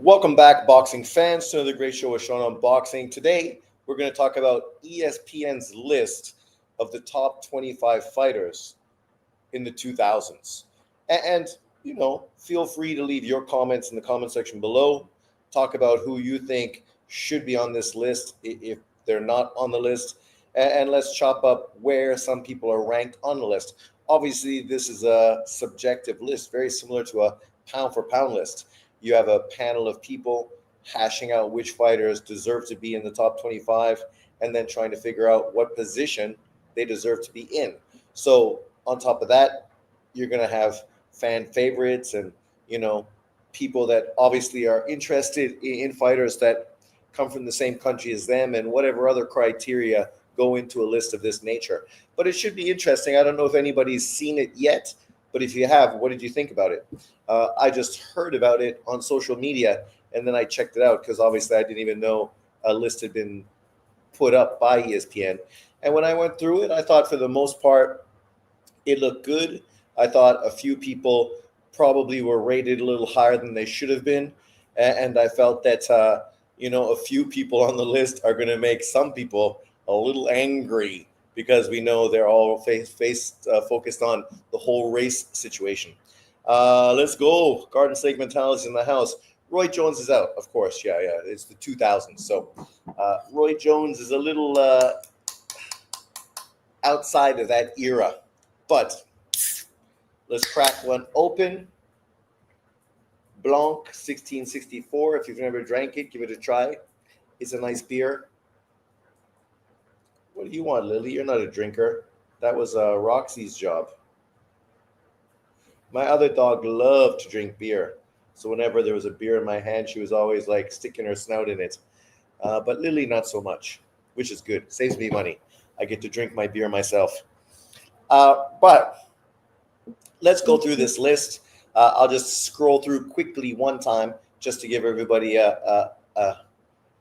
Welcome back, boxing fans, to another great show with Sean on Boxing. Today, we're going to talk about ESPN's list of the top 25 fighters in the 2000s. And, feel free to leave your comments in the comment section below. Talk about who you think should be on this list if they're not on the list. And let's chop up where some people are ranked on the list. Obviously, this is a subjective list, very similar to a pound for pound list. You have a panel of people hashing out which fighters deserve to be in the top 25 and then trying to figure out what position they deserve to be in. So on top of that, you're going to have fan favorites and, people that obviously are interested in fighters that come from the same country as them and whatever other criteria go into a list of this nature. But it should be interesting. I don't know if anybody's seen it yet, but if you have, what did you think about it? I just heard about it on social media, and then I checked it out because obviously I didn't even know a list had been put up by ESPN. And when I went through it, I thought for the most part, it looked good. I thought a few people probably were rated a little higher than they should have been. And I felt that, a few people on the list are going to make some people a little angry because we know they're all focused on the whole race situation. Let's go. Garden Snake mentality in the house. Roy Jones is out, of course. Yeah. It's the 2000s. So Roy Jones is a little outside of that era. But let's crack one open. Blanc 1664. If you've never drank it, give it a try. It's a nice beer. What do you want, Lily? You're not a drinker. That was Roxy's job. My other dog loved to drink beer. So whenever there was a beer in my hand, she was always like sticking her snout in it. But Lily, not so much, which is good. Saves me money. I get to drink my beer myself. But let's go through this list. I'll just scroll through quickly one time just to give everybody a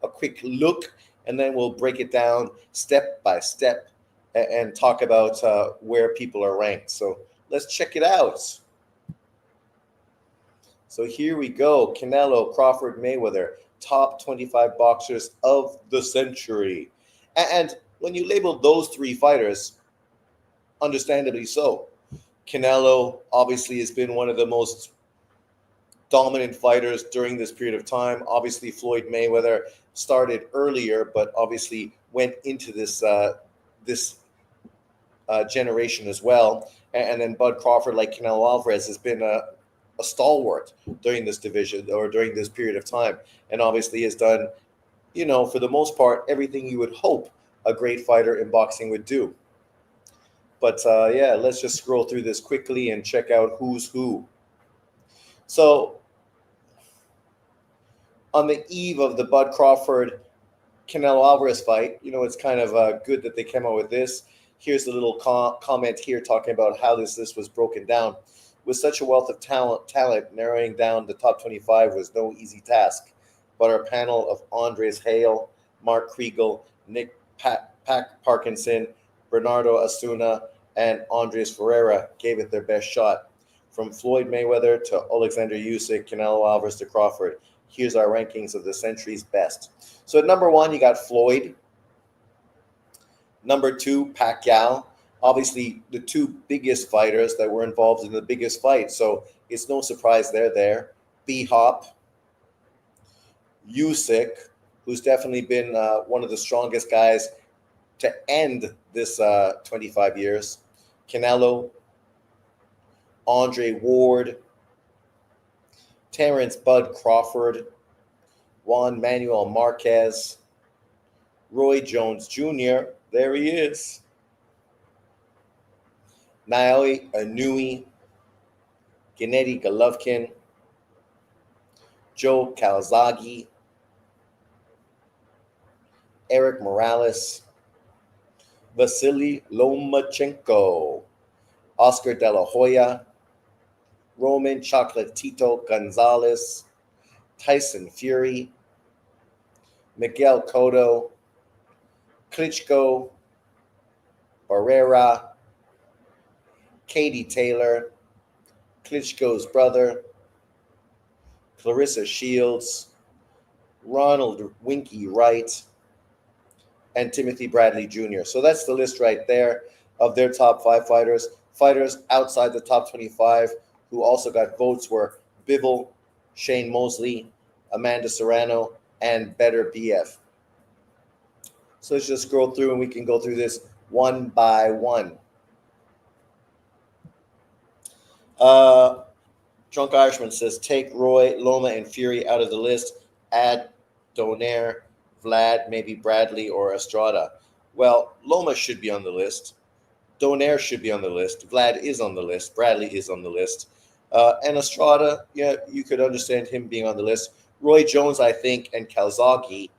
quick look, and then we'll break it down step by step and talk about where people are ranked. So let's check it out. So here we go. Canelo, Crawford, Mayweather, top 25 boxers of the century. And when you label those three fighters, understandably so. Canelo obviously has been one of the most dominant fighters during this period of time. Obviously, Floyd Mayweather started earlier, but obviously went into this generation as well. And then Bud Crawford, like Canelo Alvarez, has been a stalwart during this division or during this period of time, and obviously has done, for the most part, everything you would hope a great fighter in boxing would do. But let's just scroll through this quickly and check out who's who. So on the eve of the Bud Crawford Canelo Alvarez fight, it's kind of good that they came out with this. Here's a little comment here talking about how this list was broken down. With such a wealth of talent, narrowing down the top 25 was no easy task. But our panel of Andres Hale, Mark Kriegel, Nick Parkinson, Bernardo Asuna, and Andres Ferreira gave it their best shot. From Floyd Mayweather to Alexander Usyk, Canelo Alvarez to Crawford. Here's our rankings of the century's best. So at number 1, you got Floyd. Number 2, Pacquiao. Obviously, the two biggest fighters that were involved in the biggest fight. So it's no surprise they're there. B-Hop. Usyk, who's definitely been one of the strongest guys to end this 25 years. Canelo. Andre Ward. Terrence Bud Crawford. Juan Manuel Marquez. Roy Jones Jr. There he is. Naoya Inoue, Gennady Golovkin, Joe Calzaghe, Eric Morales, Vasily Lomachenko, Oscar De La Hoya, Roman Chocolatito Gonzalez, Tyson Fury, Miguel Cotto, Klitschko, Barrera, Katie Taylor, Klitschko's brother, Clarissa Shields, Ronald Winky Wright, and Timothy Bradley Jr. So that's the list right there of their top five fighters. Fighters outside the top 25 who also got votes were Bivol, Shane Mosley, Amanda Serrano, and Better BF. So let's just scroll through and we can go through this one by one. Drunk Irishman says, take Roy, Loma, and Fury out of the list. Add Donaire, Vlad, maybe Bradley or Estrada. Well, Loma should be on the list. Donaire should be on the list. Vlad is on the list. Bradley is on the list. And Estrada, yeah, you could understand him being on the list. Roy Jones, I think, and Calzaghe,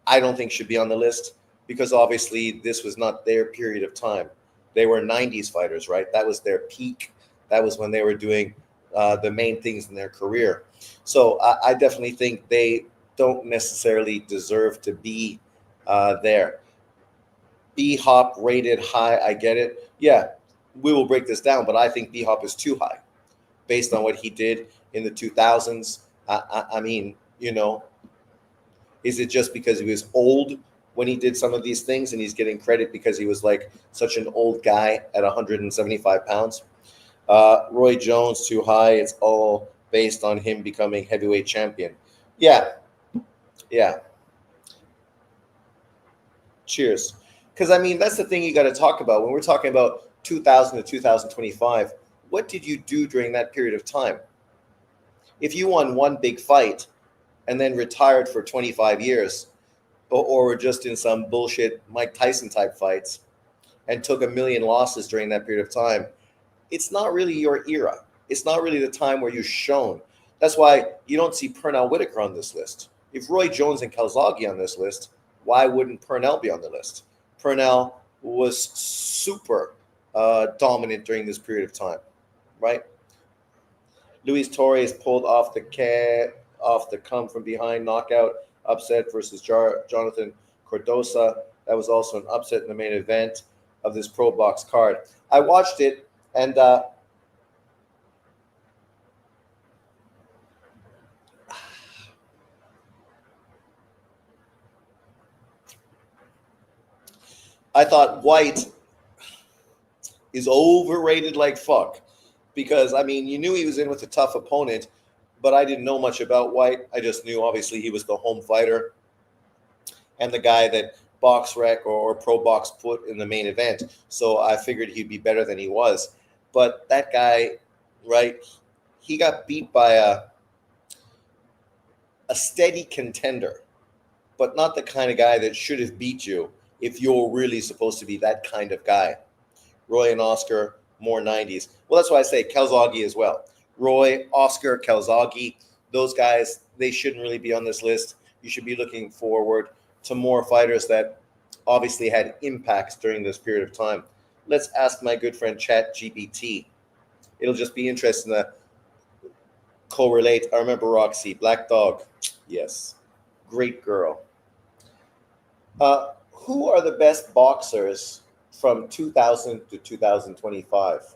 I don't think should be on the list because obviously this was not their period of time. They were 90s fighters, right? That was their peak. That was when they were doing the main things in their career. So I definitely think they don't necessarily deserve to be there. B Hop rated high, I get it. Yeah, we will break this down, but I think B Hop is too high based on what he did in the 2000s. I mean, is it just because he was old when he did some of these things and he's getting credit because he was like such an old guy at 175 pounds? Roy Jones too high. It's all based on him becoming heavyweight champion. Yeah. Cheers. Because I mean, that's the thing you got to talk about when we're talking about 2000 to 2025. What did you do during that period of time? If you won one big fight and then retired for 25 years, or were just in some bullshit Mike Tyson type fights and took a million losses during that period of time, it's not really your era. It's not really the time where you shone. That's why you don't see Pernell Whitaker on this list. If Roy Jones and Calzaghe on this list, why wouldn't Pernell be on the list? Pernell was super dominant during this period of time, right? Luis Torres pulled off the come from behind knockout upset versus Jonathan Cordosa. That was also an upset in the main event of this Pro Box card. I watched it, and I thought White is overrated like fuck because, I mean, you knew he was in with a tough opponent, but I didn't know much about White. I just knew, obviously, he was the home fighter and the guy that BoxRec or Pro Box put in the main event. So I figured he'd be better than he was. But that guy, right, he got beat by a steady contender, but not the kind of guy that should have beat you if you're really supposed to be that kind of guy. Roy and Oscar, more 90s. Well, that's why I say Calzaghe as well. Roy, Oscar, Calzaghe, those guys, they shouldn't really be on this list. You should be looking forward to more fighters that obviously had impacts during this period of time. Let's ask my good friend ChatGPT. It'll just be interesting to correlate. I remember Roxy, Black Dog. Yes, great girl. Who are the best boxers from 2000 to 2025?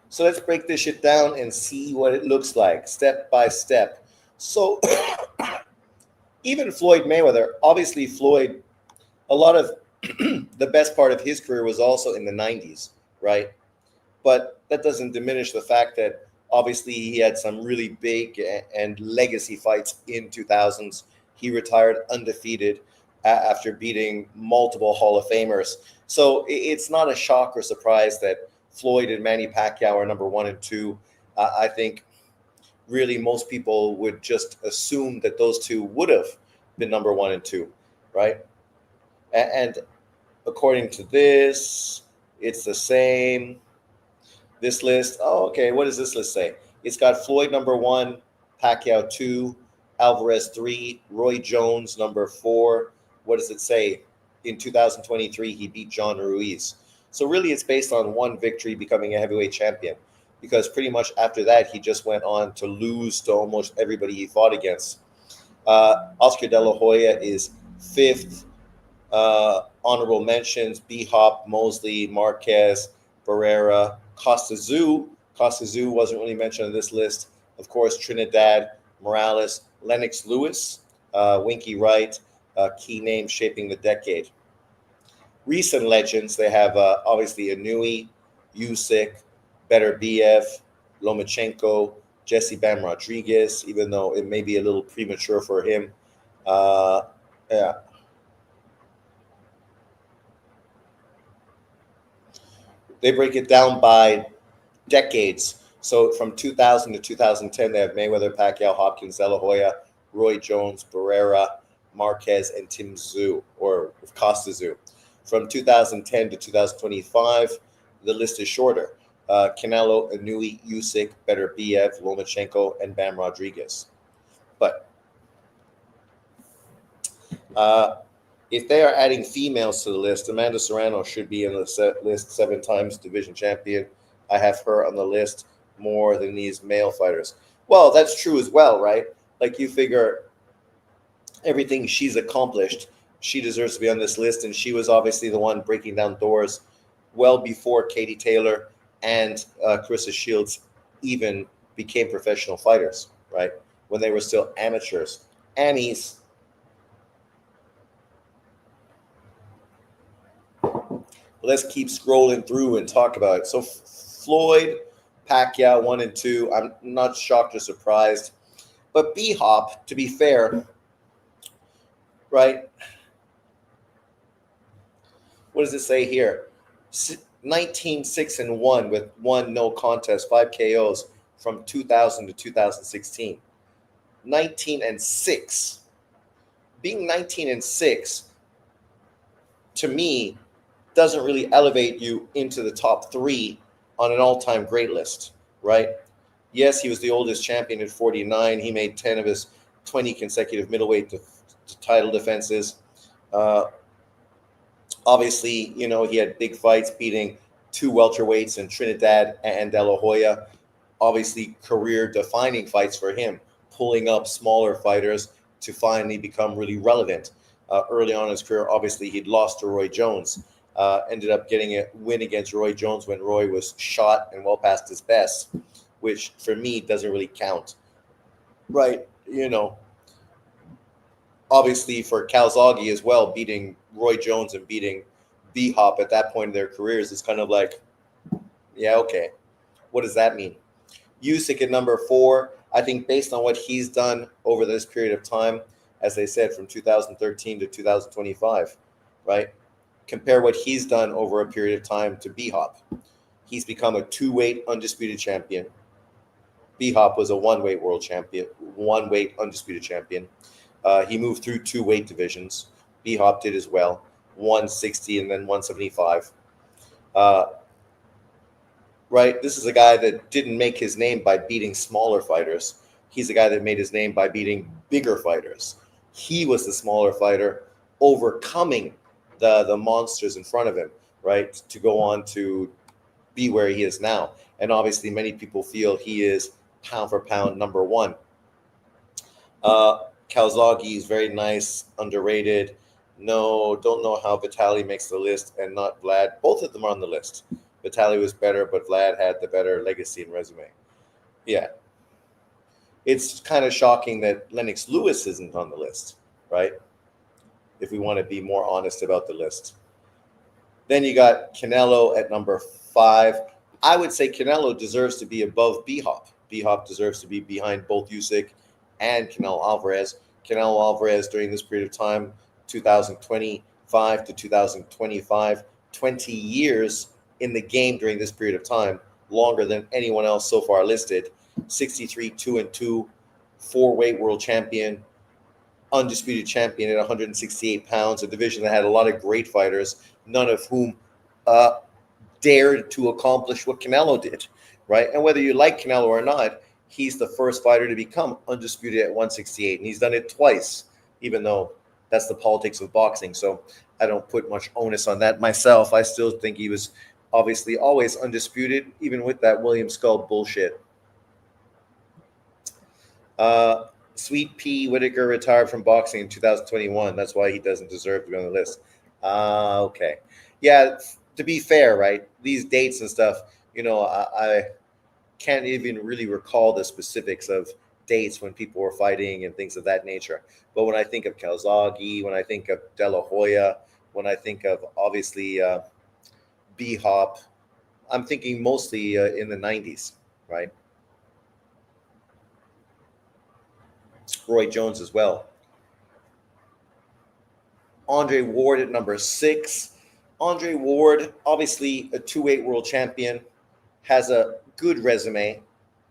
So let's break this shit down and see what it looks like step by step. So even Floyd Mayweather, obviously Floyd, a lot of the best part of his career was also in the 90s, right? But that doesn't diminish the fact that obviously he had some really big and legacy fights in 2000s. He retired undefeated after beating multiple Hall of Famers. So it's not a shock or surprise that Floyd and Manny Pacquiao are number 1 and 2. I think really most people would just assume that those two would have been number 1 and 2, right? And according to this, it's the same. This list, oh, okay, what does this list say? It's got Floyd number 1, Pacquiao 2, Alvarez 3, Roy Jones number 4. What does it say? In 2023, he beat John Ruiz. So really, it's based on one victory becoming a heavyweight champion, because pretty much after that, he just went on to lose to almost everybody he fought against. Oscar De La Hoya is 5th. Honorable mentions: B Hop, Mosley, Marquez, Barrera, Costa Zoo, Costa Zoo wasn't really mentioned on this list. Of course, Trinidad, Morales, Lennox Lewis, Winky Wright, key names shaping the decade. Recent legends, they have obviously Inui, Usyk, Better BF, Lomachenko, Jesse Bam Rodriguez, even though it may be a little premature for him. Uh, yeah. They break it down by decades. So from 2000 to 2010, they have Mayweather, Pacquiao, Hopkins, De La Hoya, Roy Jones, Barrera, Marquez, and Tim Tszyu, or Costa Tszyu. From 2010 to 2025, the list is shorter. Canelo, Inui, Usyk, Better BF, Lomachenko, and Bam Rodriguez. But uh, if they are adding females to the list, Amanda Serrano should be in the list, 7 times division champion. I have her on the list more than these male fighters. Well, that's true as well, right? Like you figure everything she's accomplished, she deserves to be on this list. And she was obviously the one breaking down doors well before Katie Taylor and Carissa Shields even became professional fighters, right? When they were still amateurs. Annie's. Let's keep scrolling through and talk about it. So Floyd, Pacquiao, 1 and 2. I'm not shocked or surprised. But B Hop, to be fair, right? What does it say here? 19, 6-1 with 1 no contest, 5 KOs from 2000 to 2016. 19-6. Being 19-6, to me, doesn't really elevate you into the top 3 on an all-time great list, right? Yes, he was the oldest champion at 49. He made 10 of his 20 consecutive middleweight title defenses. Obviously, you know, he had big fights beating 2 welterweights in Trinidad and De La Hoya. Obviously, career-defining fights for him, pulling up smaller fighters to finally become really relevant. Early on in his career, obviously, he'd lost to Roy Jones. Ended up getting a win against Roy Jones when Roy was shot and well past his best, which for me doesn't really count. Right, you know, obviously for Calzaghe as well, beating Roy Jones and beating B-Hop at that point in their careers is kind of like, yeah, okay. What does that mean? Usyk at number 4, I think based on what he's done over this period of time, as they said, from 2013 to 2025, right? Compare what he's done over a period of time to B-Hop. He's become a 2-weight undisputed champion. B-Hop was a 1-weight world champion, 1-weight undisputed champion. He moved through 2 weight divisions. B-Hop did as well, 160 and then 175. Right? This is a guy that didn't make his name by beating smaller fighters. He's a guy that made his name by beating bigger fighters. He was the smaller fighter, overcoming the monsters in front of him, right? To go on to be where he is now. And obviously, many people feel he is pound for pound number 1. Calzaghe is very nice, underrated. No, don't know how Vitaly makes the list and not Vlad. Both of them are on the list. Vitaly was better, but Vlad had the better legacy and resume. Yeah. It's kind of shocking that Lennox Lewis isn't on the list, right? If we want to be more honest about the list. Then you got Canelo at number 5. I would say Canelo deserves to be above B-Hop. B-Hop deserves to be behind both Usyk and Canelo Alvarez. Canelo Alvarez during this period of time, 2025 to 2025, 20 years in the game during this period of time, longer than anyone else so far listed. 63, 2-2, 4-weight world champion, undisputed champion at 168 pounds, a division that had a lot of great fighters, none of whom dared to accomplish what Canelo did, right? And whether you like Canelo or not, he's the first fighter to become undisputed at 168, and he's done it twice, even though that's the politics of boxing. So I don't put much onus on that myself. I still think he was obviously always undisputed, even with that William Skull bullshit. Sweet Pea Whitaker retired from boxing in 2021. That's why he doesn't deserve to be on the list. Okay. Yeah, to be fair, right? These dates and stuff, you know, can't even really recall the specifics of dates when people were fighting and things of that nature. But when I think of Calzaghe, when I think of De La Hoya, when I think of obviously B Hop, I'm thinking mostly in the 90s, right? Roy Jones as well. Andre Ward at number 6. Andre Ward, obviously a 2-weight world champion, has a good resume.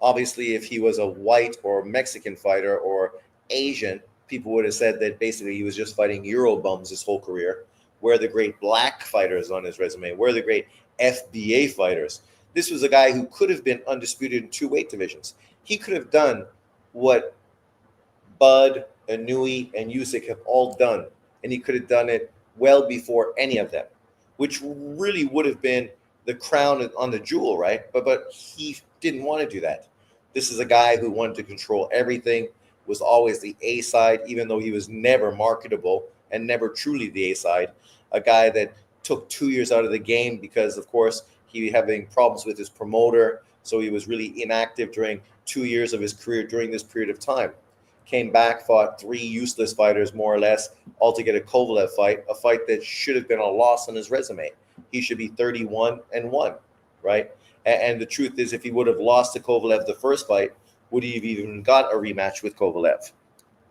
Obviously, if he was a white or Mexican fighter or Asian, people would have said that basically he was just fighting Euro bums his whole career. Where are the great black fighters on his resume? Where are the great FBA fighters? This was a guy who could have been undisputed in 2 weight divisions. He could have done what Bud, Anui, and Usyk have all done, and he could have done it well before any of them, which really would have been the crown on the jewel, right? But he didn't want to do that. This is a guy who wanted to control everything, was always the A side, even though he was never marketable and never truly the A side. A guy that took 2 years out of the game because, of course, he having problems with his promoter, so he was really inactive during 2 years of his career during this period of time. Came back, fought 3 useless fighters, more or less, all to get a Kovalev fight, a fight that should have been a loss on his resume. He should be 31-1, right? And the truth is, if he would have lost to Kovalev the first fight, would he have even got a rematch with Kovalev?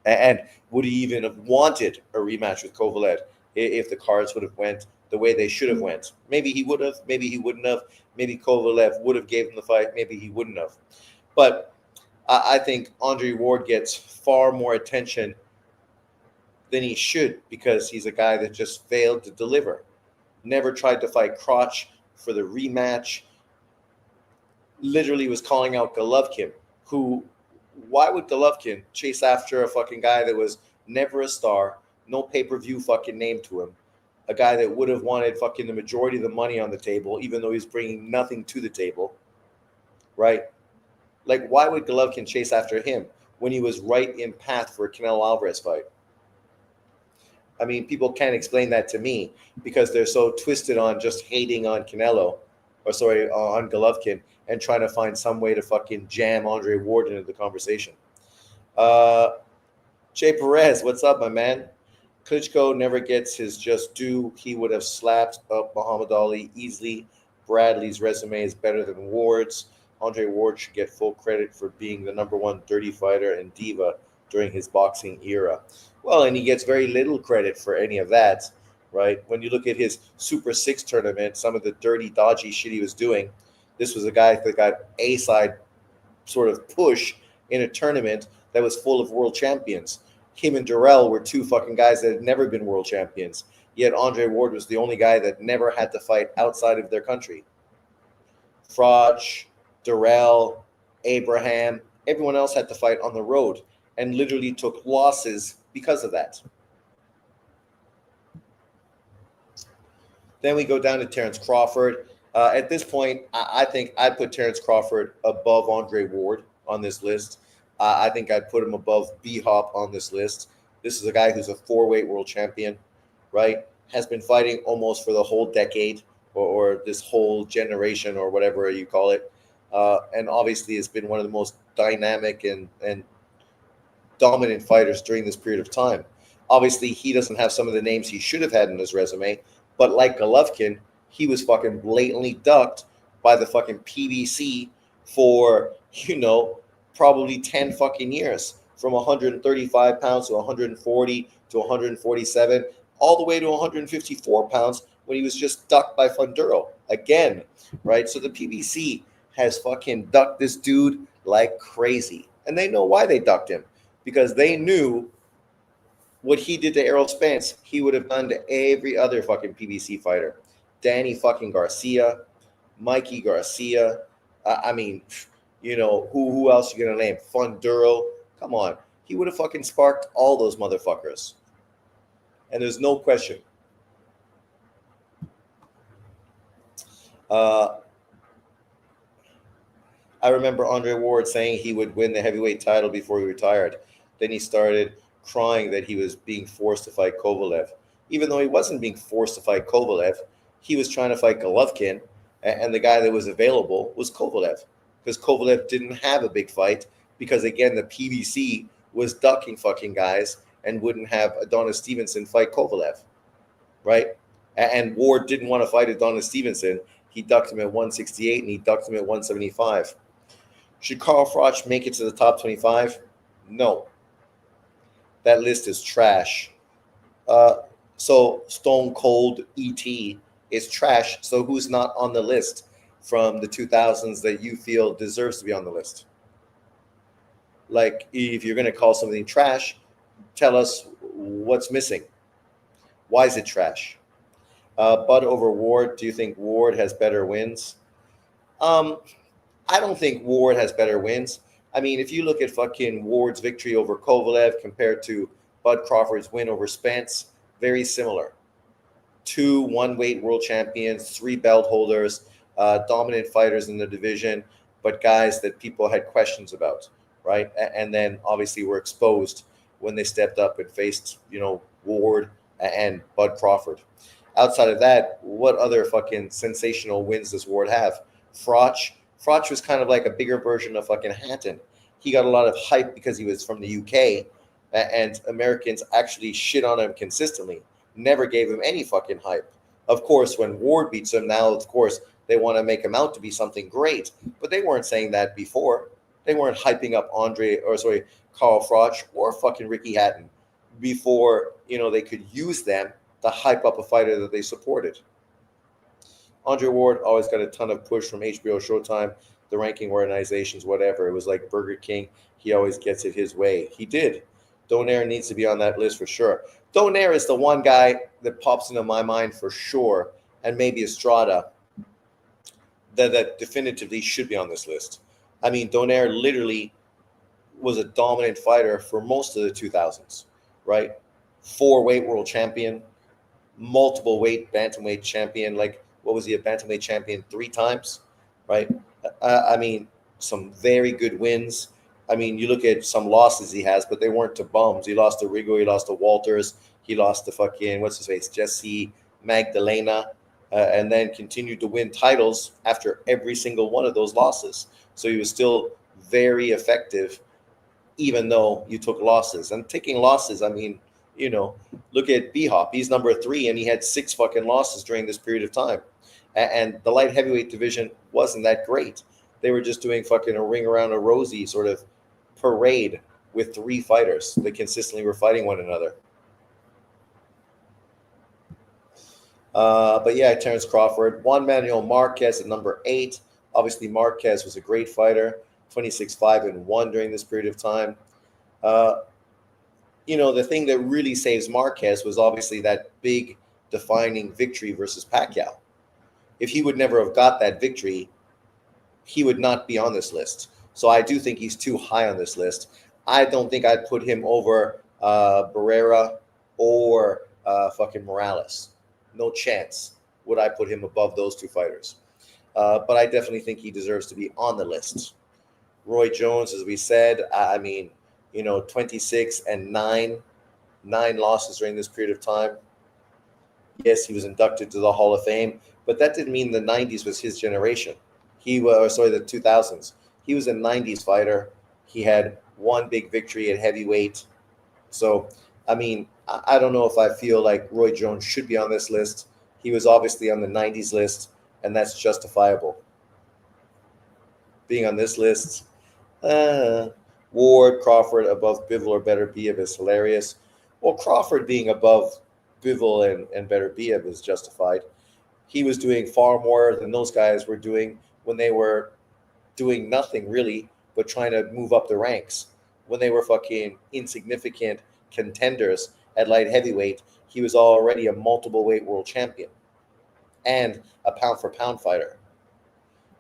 And would he even have wanted a rematch with Kovalev if the cards would have went the way they should have went? Maybe he would have, maybe he wouldn't have. Maybe Kovalev would have gave him the fight, maybe he wouldn't have. But I think Andre Ward gets far more attention than he should because he's a guy that just failed to deliver. Never tried to fight Crotch for the rematch. Literally was calling out Golovkin, who, why would Golovkin chase after a fucking guy that was never a star, no pay-per-view fucking name to him, a guy that would have wanted fucking the majority of the money on the table, even though he's bringing nothing to the table, right? Like, why would Golovkin chase after him when he was right in path for a Canelo Alvarez fight? I mean, people can't explain that to me because they're so twisted on just hating on Canelo, or sorry, on Golovkin, and trying to find some way to fucking jam Andre Ward into the conversation. Jay Perez, what's up, my man? Klitschko never gets his just due. He would have slapped up Muhammad Ali easily. Bradley's resume is better than Ward's. Andre Ward should get full credit for being the #1 dirty fighter and diva during his boxing era. Well, and he gets very little credit for any of that, right? When you look at his Super 6 tournament, some of the dirty, dodgy shit he was doing, this was a guy that got A-side sort of push in a tournament that was full of world champions. Him and Durrell were 2 fucking guys that had never been world champions, yet Andre Ward was the only guy that never had to fight outside of their country. Froch, Durrell, Abraham, everyone else had to fight on the road and literally took losses because of that. Then we go down to Terence Crawford. At this point, I think I'd put Terence Crawford above Andre Ward on this list. I think I'd put him above B-Hop on this list. This is a guy who's a 4-weight world champion, right? Has been fighting almost for the whole decade or this whole generation or whatever you call it. And obviously has been one of the most dynamic and dominant fighters during this period of time. Obviously, he doesn't have some of the names he should have had in his resume, but like Golovkin, he was fucking blatantly ducked by the fucking PBC for, probably 10 fucking years, from 135 pounds to 140 to 147, all the way to 154 pounds when he was just ducked by Funduro again, right? So the PBC has fucking ducked this dude like crazy. And they know why they ducked him, because they knew what he did to Errol Spence, he would have done to every other fucking PBC fighter. Danny fucking Garcia, Mikey Garcia. Who else you gonna name? Funduro. Come on. He would have fucking sparked all those motherfuckers. And there's no question. I remember Andre Ward saying he would win the heavyweight title before he retired. Then he started crying that he was being forced to fight Kovalev. Even though he wasn't being forced to fight Kovalev, he was trying to fight Golovkin, and the guy that was available was Kovalev. because Kovalev didn't have a big fight because, again, the PBC was ducking fucking guys and wouldn't have Adonis Stevenson fight Kovalev, right? And Ward didn't want to fight Adonis Stevenson. He ducked him at 168 and he ducked him at 175. Should Carl Froch make it to the top 25? No. That list is trash. So Stone Cold ET is trash. So who's not on the list from the 2000s that you feel deserves to be on the list? Like, if you're going to call something trash, tell us what's missing. Why is it trash? Bud over Ward. Do you think Ward has better wins? I don't think Ward has better wins. I mean, if you look at fucking Ward's victory over Kovalev compared to Bud Crawford's win over Spence, very similar. 2 one-weight world champions, 3 belt holders, dominant fighters in the division, but guys that people had questions about, right? And then obviously were exposed when they stepped up and faced, Ward and Bud Crawford. Outside of that, what other fucking sensational wins does Ward have? Froch was kind of like a bigger version of fucking Hatton. He got a lot of hype because he was from the UK, and Americans actually shit on him consistently. Never gave him any fucking hype. Of course, when Ward beats him, now, of course, they want to make him out to be something great, but they weren't saying that before. They weren't hyping up Carl Froch or fucking Ricky Hatton before, they could use them to hype up a fighter that they supported. Andre Ward always got a ton of push from HBO, Showtime, the ranking organizations, whatever. It was like Burger King. He always gets it his way. He did. Donaire needs to be on that list for sure. Donaire is the one guy that pops into my mind for sure, and maybe Estrada, that definitively should be on this list. I mean, Donaire literally was a dominant fighter for most of the 2000s, right? 4-weight world champion, multiple weight bantamweight champion. Like, what was he, a bantamweight champion 3 times, right? I mean, some very good wins. I mean, you look at some losses he has, but they weren't to bums. He lost to Rigo, he lost to Walters, he lost to fucking, what's his face, Jesse Magdalena, and then continued to win titles after every single one of those losses. So he was still very effective, even though you took losses. And taking losses, I mean, look at B-Hop. He's number 3, and he had 6 fucking losses during this period of time. And the light heavyweight division wasn't that great. They were just doing fucking a ring around a rosy sort of parade with 3 fighters that consistently were fighting one another. But yeah, Terrence Crawford. Juan Manuel Marquez at number 8. Obviously, Marquez was a great fighter, 26-5-1 during this period of time. The thing that really saves Marquez was obviously that big defining victory versus Pacquiao. If he would never have got that victory, he would not be on this list. So I do think he's too high on this list. I don't think I'd put him over Barrera or fucking Morales. No chance would I put him above those 2 fighters. But I definitely think he deserves to be on the list. Roy Jones, as we said, 26-9 losses during this period of time. Yes, he was inducted to the Hall of Fame, but that didn't mean the 90s was his generation. The 2000s. He was a 90s fighter. He had 1 big victory at heavyweight. So, I mean, I don't know if I feel like Roy Jones should be on this list. He was obviously on the 90s list, and that's justifiable. Being on this list, Ward, Crawford above Bivol or Better Biev is hilarious. Well, Crawford being above Bivol and Better Biev is justified. He was doing far more than those guys were doing when they were doing nothing really but trying to move up the ranks. When they were fucking insignificant contenders at light heavyweight, he was already a multiple weight world champion and a pound for pound fighter.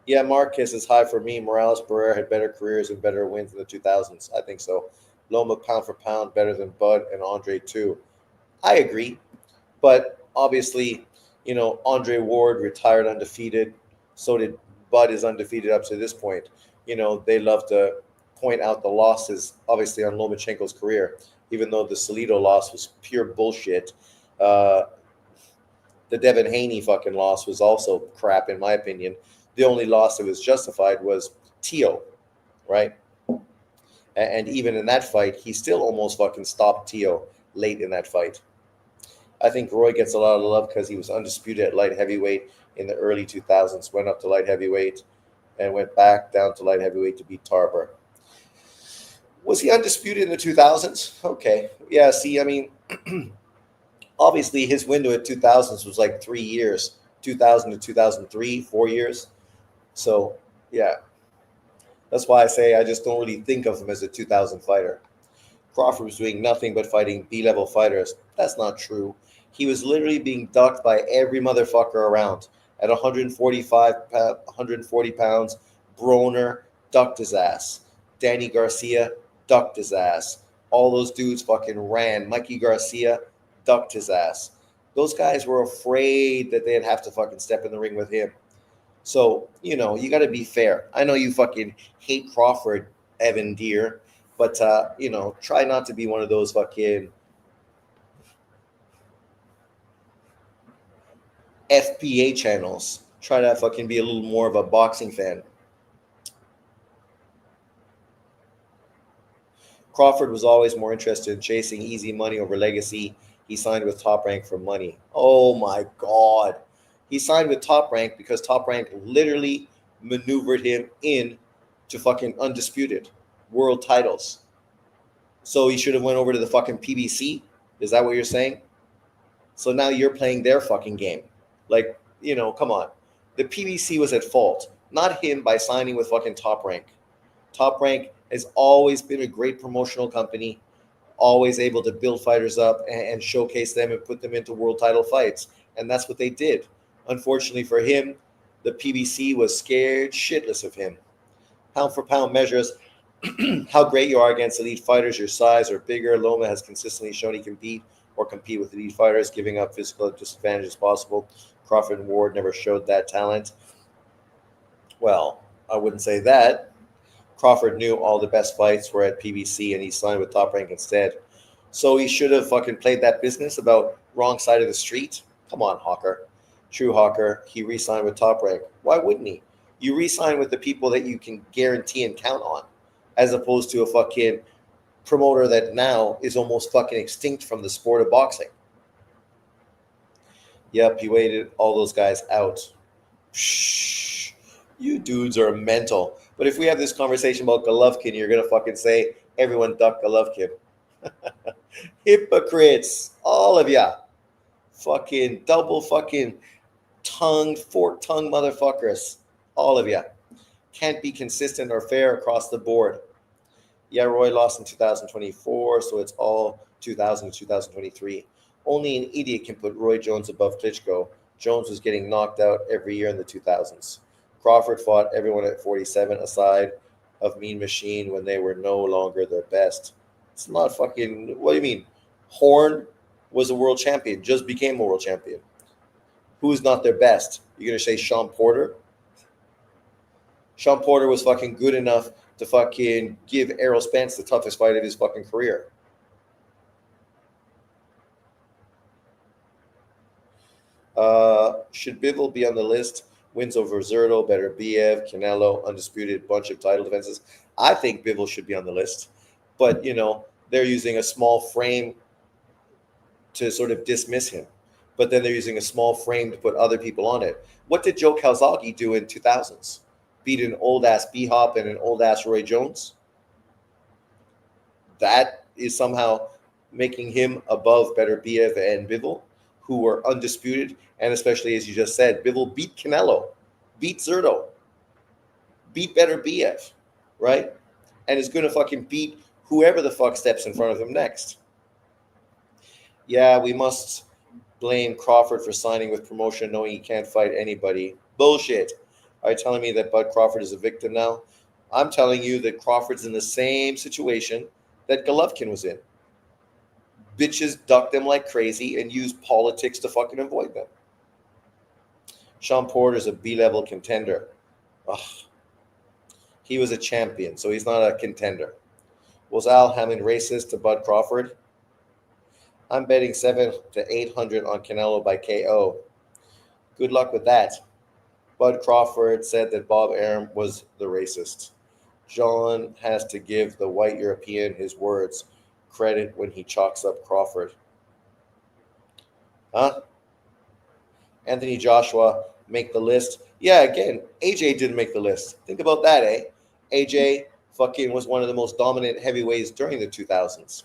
Yeah, Marquez is high for me. Morales, Barrera had better careers and better wins in the 2000s. I think so. Loma, pound for pound, better than Bud and Andre too. I agree. But obviously, Andre Ward retired undefeated. So did Bud, is undefeated up to this point. They love to point out the losses, obviously, on Lomachenko's career, even though the Salido loss was pure bullshit. The Devin Haney fucking loss was also crap, in my opinion. The only loss that was justified was Tio, right? And even in that fight, he still almost fucking stopped Tio late in that fight. I think Roy gets a lot of love because he was undisputed at light heavyweight in the early 2000s, went up to light heavyweight, and went back down to light heavyweight to beat Tarver. Was he undisputed in the 2000s? Okay. Yeah, see, I mean, obviously his window at 2000s was like 3 years, 2000 to 2003, 4 years. So, yeah, that's why I say I just don't really think of him as a 2000 fighter. Crawford was doing nothing but fighting B-level fighters. That's not true. He was literally being ducked by every motherfucker around. At 140 pounds, Broner ducked his ass. Danny Garcia ducked his ass. All those dudes fucking ran. Mikey Garcia ducked his ass. Those guys were afraid that they'd have to fucking step in the ring with him. So, you got to be fair. I know you fucking hate Crawford, Evan Deere, but, try not to be one of those fucking FPA channels. Try to fucking be a little more of a boxing fan. Crawford was always more interested in chasing easy money over legacy. He signed with Top Rank for money. Oh my God. He signed with Top Rank because Top Rank literally maneuvered him in to fucking undisputed world titles. So he should have went over to the fucking PBC. Is that what you're saying? So now you're playing their fucking game. Like, come on. The PBC was at fault, not him by signing with fucking Top Rank. Top Rank has always been a great promotional company, always able to build fighters up and showcase them and put them into world title fights. And that's what they did. Unfortunately for him, the PBC was scared shitless of him. Pound for pound measures, how great you are against elite fighters, your size or bigger. Loma has consistently shown he can beat or compete with elite fighters, giving up physical disadvantages possible. Crawford and Ward never showed that talent. Well, I wouldn't say that. Crawford knew all the best fights were at PBC and he signed with Top Rank instead. So he should have fucking played that business about wrong side of the street. Come on, Hawker. True Hawker, he re-signed with Top Rank. Why wouldn't he? You re-sign with the people that you can guarantee and count on, as opposed to a fucking promoter that now is almost fucking extinct from the sport of boxing. Yep, he waited all those guys out. Shh, you dudes are mental. But if we have this conversation about Golovkin, you're going to fucking say everyone ducked Golovkin. Hypocrites, all of ya. Fucking double fucking tongued, fork-tongued motherfuckers. All of ya. Can't be consistent or fair across the board. Yeah, Roy lost in 2024, so it's all 2000 to 2023. Only an idiot can put Roy Jones above Klitschko. Jones was getting knocked out every year in the 2000s. Crawford fought everyone at 47 aside of Mean Machine when they were no longer their best. It's not fucking, what do you mean? Horn was a world champion, just became a world champion. Who's not their best? You're going to say Sean Porter? Sean Porter was fucking good enough to fucking give Errol Spence the toughest fight of his fucking career. Should Bivol be on the list? Wins over Zerto, better Biev, Canelo, undisputed bunch of title defenses. I think Bivol should be on the list. But, they're using a small frame to sort of dismiss him. But then they're using a small frame to put other people on it. What did Joe Calzaghe do in 2000s? Beat an old-ass B-Hop and an old-ass Roy Jones? That is somehow making him above better Biev and Bivol, who were undisputed. And especially, as you just said, Bivol beat Canelo, beat Zerto, beat better Biev, right? And is going to fucking beat whoever the fuck steps in front of him next. Yeah, we must blame Crawford for signing with promotion knowing he can't fight anybody. Bullshit. Are you telling me that Bud Crawford is a victim now? I'm telling you that Crawford's in the same situation that Golovkin was in. Bitches duck them like crazy and use politics to fucking avoid them. Sean Porter's a B-level contender. Ugh. He was a champion, so he's not a contender. Was Al Hammond racist to Bud Crawford? I'm betting 700 to 800 on Canelo by KO. Good luck with that. Bud Crawford said that Bob Arum was the racist. John has to give the white European his words credit when he chalks up Crawford. Huh? Anthony Joshua make the list. Yeah, again, AJ didn't make the list. Think about that, eh? AJ fucking was one of the most dominant heavyweights during the 2000s.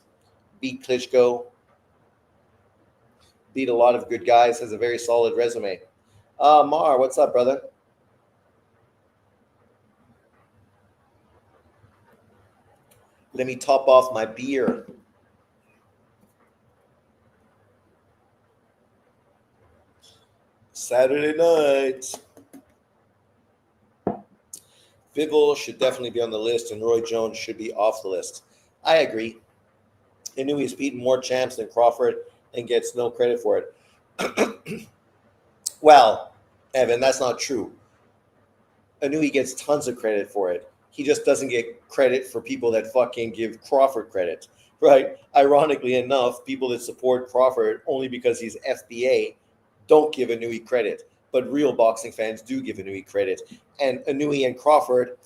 Beat Klitschko, beat a lot of good guys, has a very solid resume. Mar, what's up, brother? Let me top off my beer. Saturday night. Bivol should definitely be on the list, and Roy Jones should be off the list. I agree. I knew he's beaten more champs than Crawford and gets no credit for it. Well, Evan, that's not true. Inouye gets tons of credit for it. He just doesn't get credit for people that fucking give Crawford credit, right? Ironically enough, people that support Crawford only because he's FBA don't give Inouye credit, but real boxing fans do give Inouye credit. And Inouye and Crawford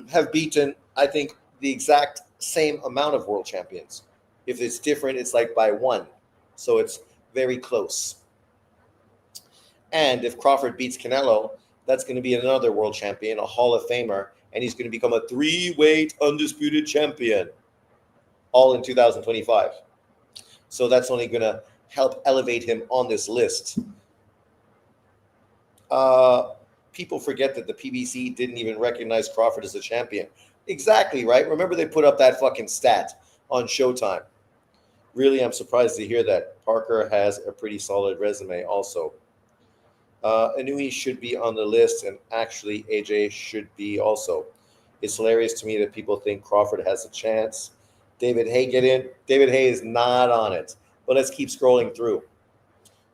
have beaten, I think, the exact same amount of world champions. If it's different, it's like by one. So it's very close. And if Crawford beats Canelo, that's going to be another world champion, a Hall of Famer, and he's going to become a 3-weight undisputed champion, all in 2025. So that's only going to help elevate him on this list. People forget that the PBC didn't even recognize Crawford as a champion. Exactly, right? Remember they put up that fucking stat on Showtime. Really, I'm surprised to hear that. Parker has a pretty solid resume also. Inouye should be on the list, and actually AJ should be also. It's hilarious to me that people think Crawford has a chance. David Hay, get in. David Hay is not on it, but let's keep scrolling through.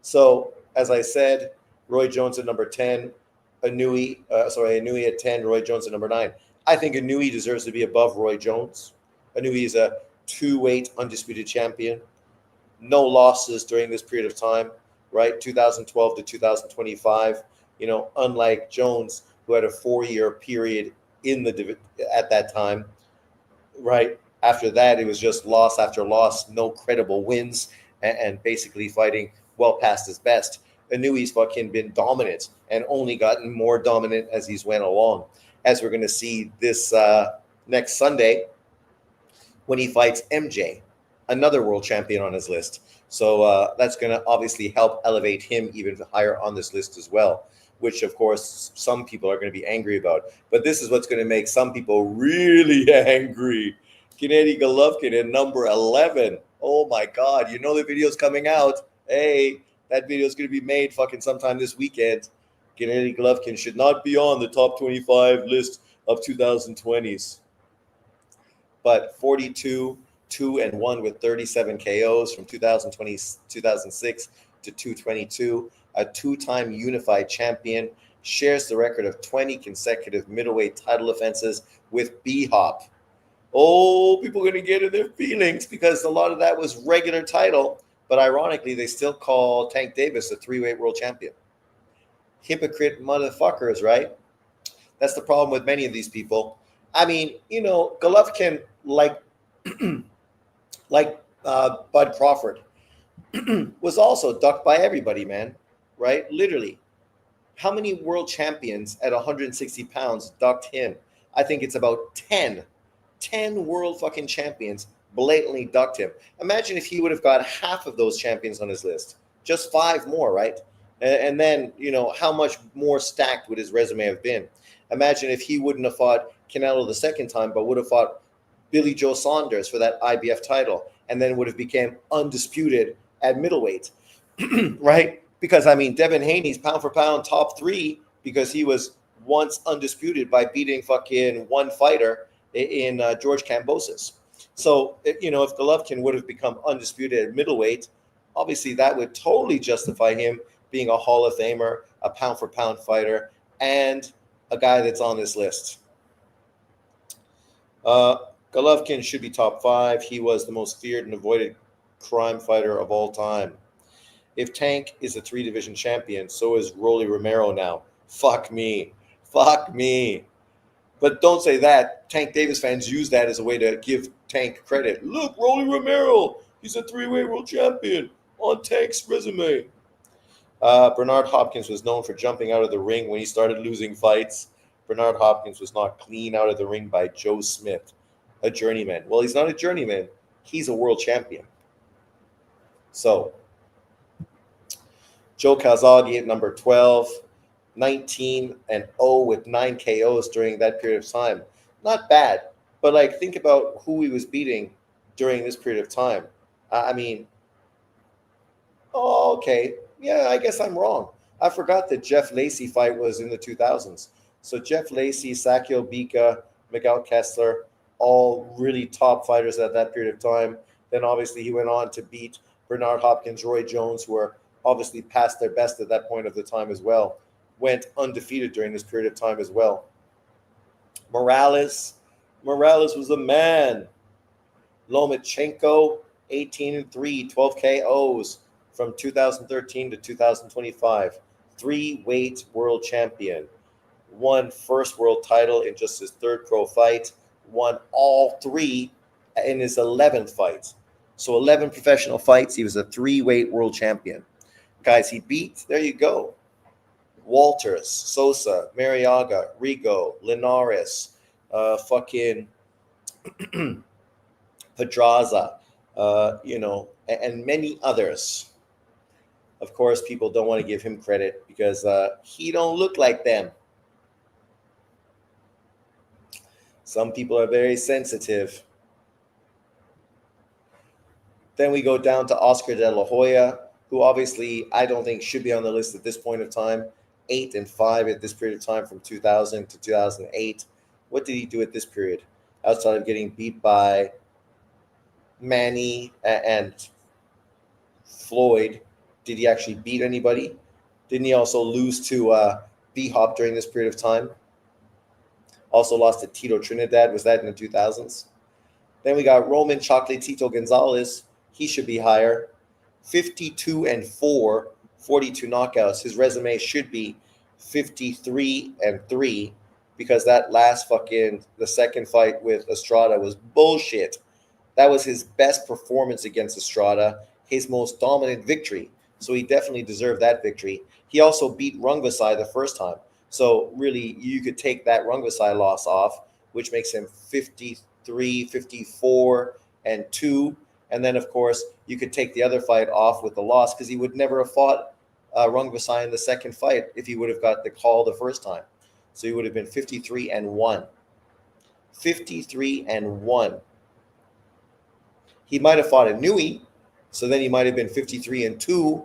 So, as I said, Roy Jones at number 10, Inouye at 10, Roy Jones at number 9. I think Inouye deserves to be above Roy Jones. Inouye is a 2-weight undisputed champion. No losses during this period of time. Right, 2012 to 2025. Unlike Jones, who had a 4-year period at that time. Right after that, it was just loss after loss, no credible wins, and basically fighting well past his best. Inouye's fucking been dominant and only gotten more dominant as he's went along. As we're going to see this next Sunday when he fights MJ, another world champion on his list. So that's going to obviously help elevate him even higher on this list as well, which, of course, some people are going to be angry about. But this is what's going to make some people really angry. Gennady Golovkin at number 11. Oh, my God. The video's coming out. Hey, that video is going to be made fucking sometime this weekend. Gennady Golovkin should not be on the top 25 list of 2020s. But 42 2-1 with 37 KOs from 2006 to 2022. A 2-time unified champion, shares the record of 20 consecutive middleweight title defenses with B-Hop. Oh, people are going to get in their feelings because a lot of that was regular title, but ironically, they still call Tank Davis a 3-weight world champion. Hypocrite motherfuckers, right? That's the problem with many of these people. I mean, Golovkin, like Bud Crawford, was also ducked by everybody, man, right? Literally. How many world champions at 160 pounds ducked him? I think it's about 10. 10 world fucking champions blatantly ducked him. Imagine if he would have got half of those champions on his list. Just 5 more, right? And then, how much more stacked would his resume have been? Imagine if he wouldn't have fought Canelo the second time, but would have fought Billy Joe Saunders for that IBF title, and then would have become undisputed at middleweight, right? Because, Devin Haney's pound for pound top 3 because he was once undisputed by beating fucking one fighter in George Kambosos. So, if Golovkin would have become undisputed at middleweight, obviously that would totally justify him being a Hall of Famer, a pound for pound fighter, and a guy that's on this list. Golovkin should be top 5. He was the most feared and avoided crime fighter of all time. If Tank is a 3-division champion, so is Rolly Romero now. Fuck me. Fuck me. But don't say that. Tank Davis fans use that as a way to give Tank credit. Look, Rolly Romero, he's a three-way world champion on Tank's resume. Bernard Hopkins was known for jumping out of the ring when he started losing fights. Bernard Hopkins was knocked clean out of the ring by Joe Smith, a journeyman. Well, he's not a journeyman, he's a world champion. So, Joe Calzaghe at number 12, 19 and 0 with 9 KOs during that period of time. Not bad, but like think about who he was beating during this period of time. I mean, oh, okay. Yeah, I guess I'm wrong. I forgot that Jeff Lacey fight was in the 2000s. So Jeff Lacey, Sakio Bika, Miguel Kessler, all really top fighters at that period of time. Then obviously he went on to beat Bernard Hopkins, Roy Jones, who were obviously past their best at that point of the time as well. Went undefeated during this period of time as well. Morales was a man. Lomachenko, 18 and 3, 12 KOs from 2013 to 2025. Three-weight world champion. Won first world title in just his third pro fight. Won all three in his 11th fight. So 11 professional fights. He was a three-weight world champion. Guys he beat, there you go. Walters, Sosa, Mariaga, Rigo, Linares, fucking Pedraza, and many others. Of course, people don't want to give him credit because he don't look like them. Some people are very sensitive. Then we go down to Oscar De La Hoya, who obviously I don't think should be on the list at this point of time. 8 and 5 at this period of time from 2000 to 2008. What did he do at this period? Outside of getting beat by Manny and Floyd, did he actually beat anybody? Didn't he also lose to B-Hop during this period of time? Also lost to Tito Trinidad. Was that in the 2000s? Then we got Roman Chocolatito Gonzalez. He should be higher. 52 and 4, 42 knockouts. His resume should be 53 and 3 because that last the second fight with Estrada was bullshit. That was his best performance against Estrada, his most dominant victory. So he definitely deserved that victory. He also beat Rungvisai the first time. So really, you could take that Rungvisai loss off, which makes him 53, 54, and 2. And then, of course, you could take the other fight off with the loss because he would never have fought Rungvisai in the second fight if he would have got the call the first time. So he would have been 53 and 1. 53 and 1. He might have fought a Nui, so then he might have been 53 and 2,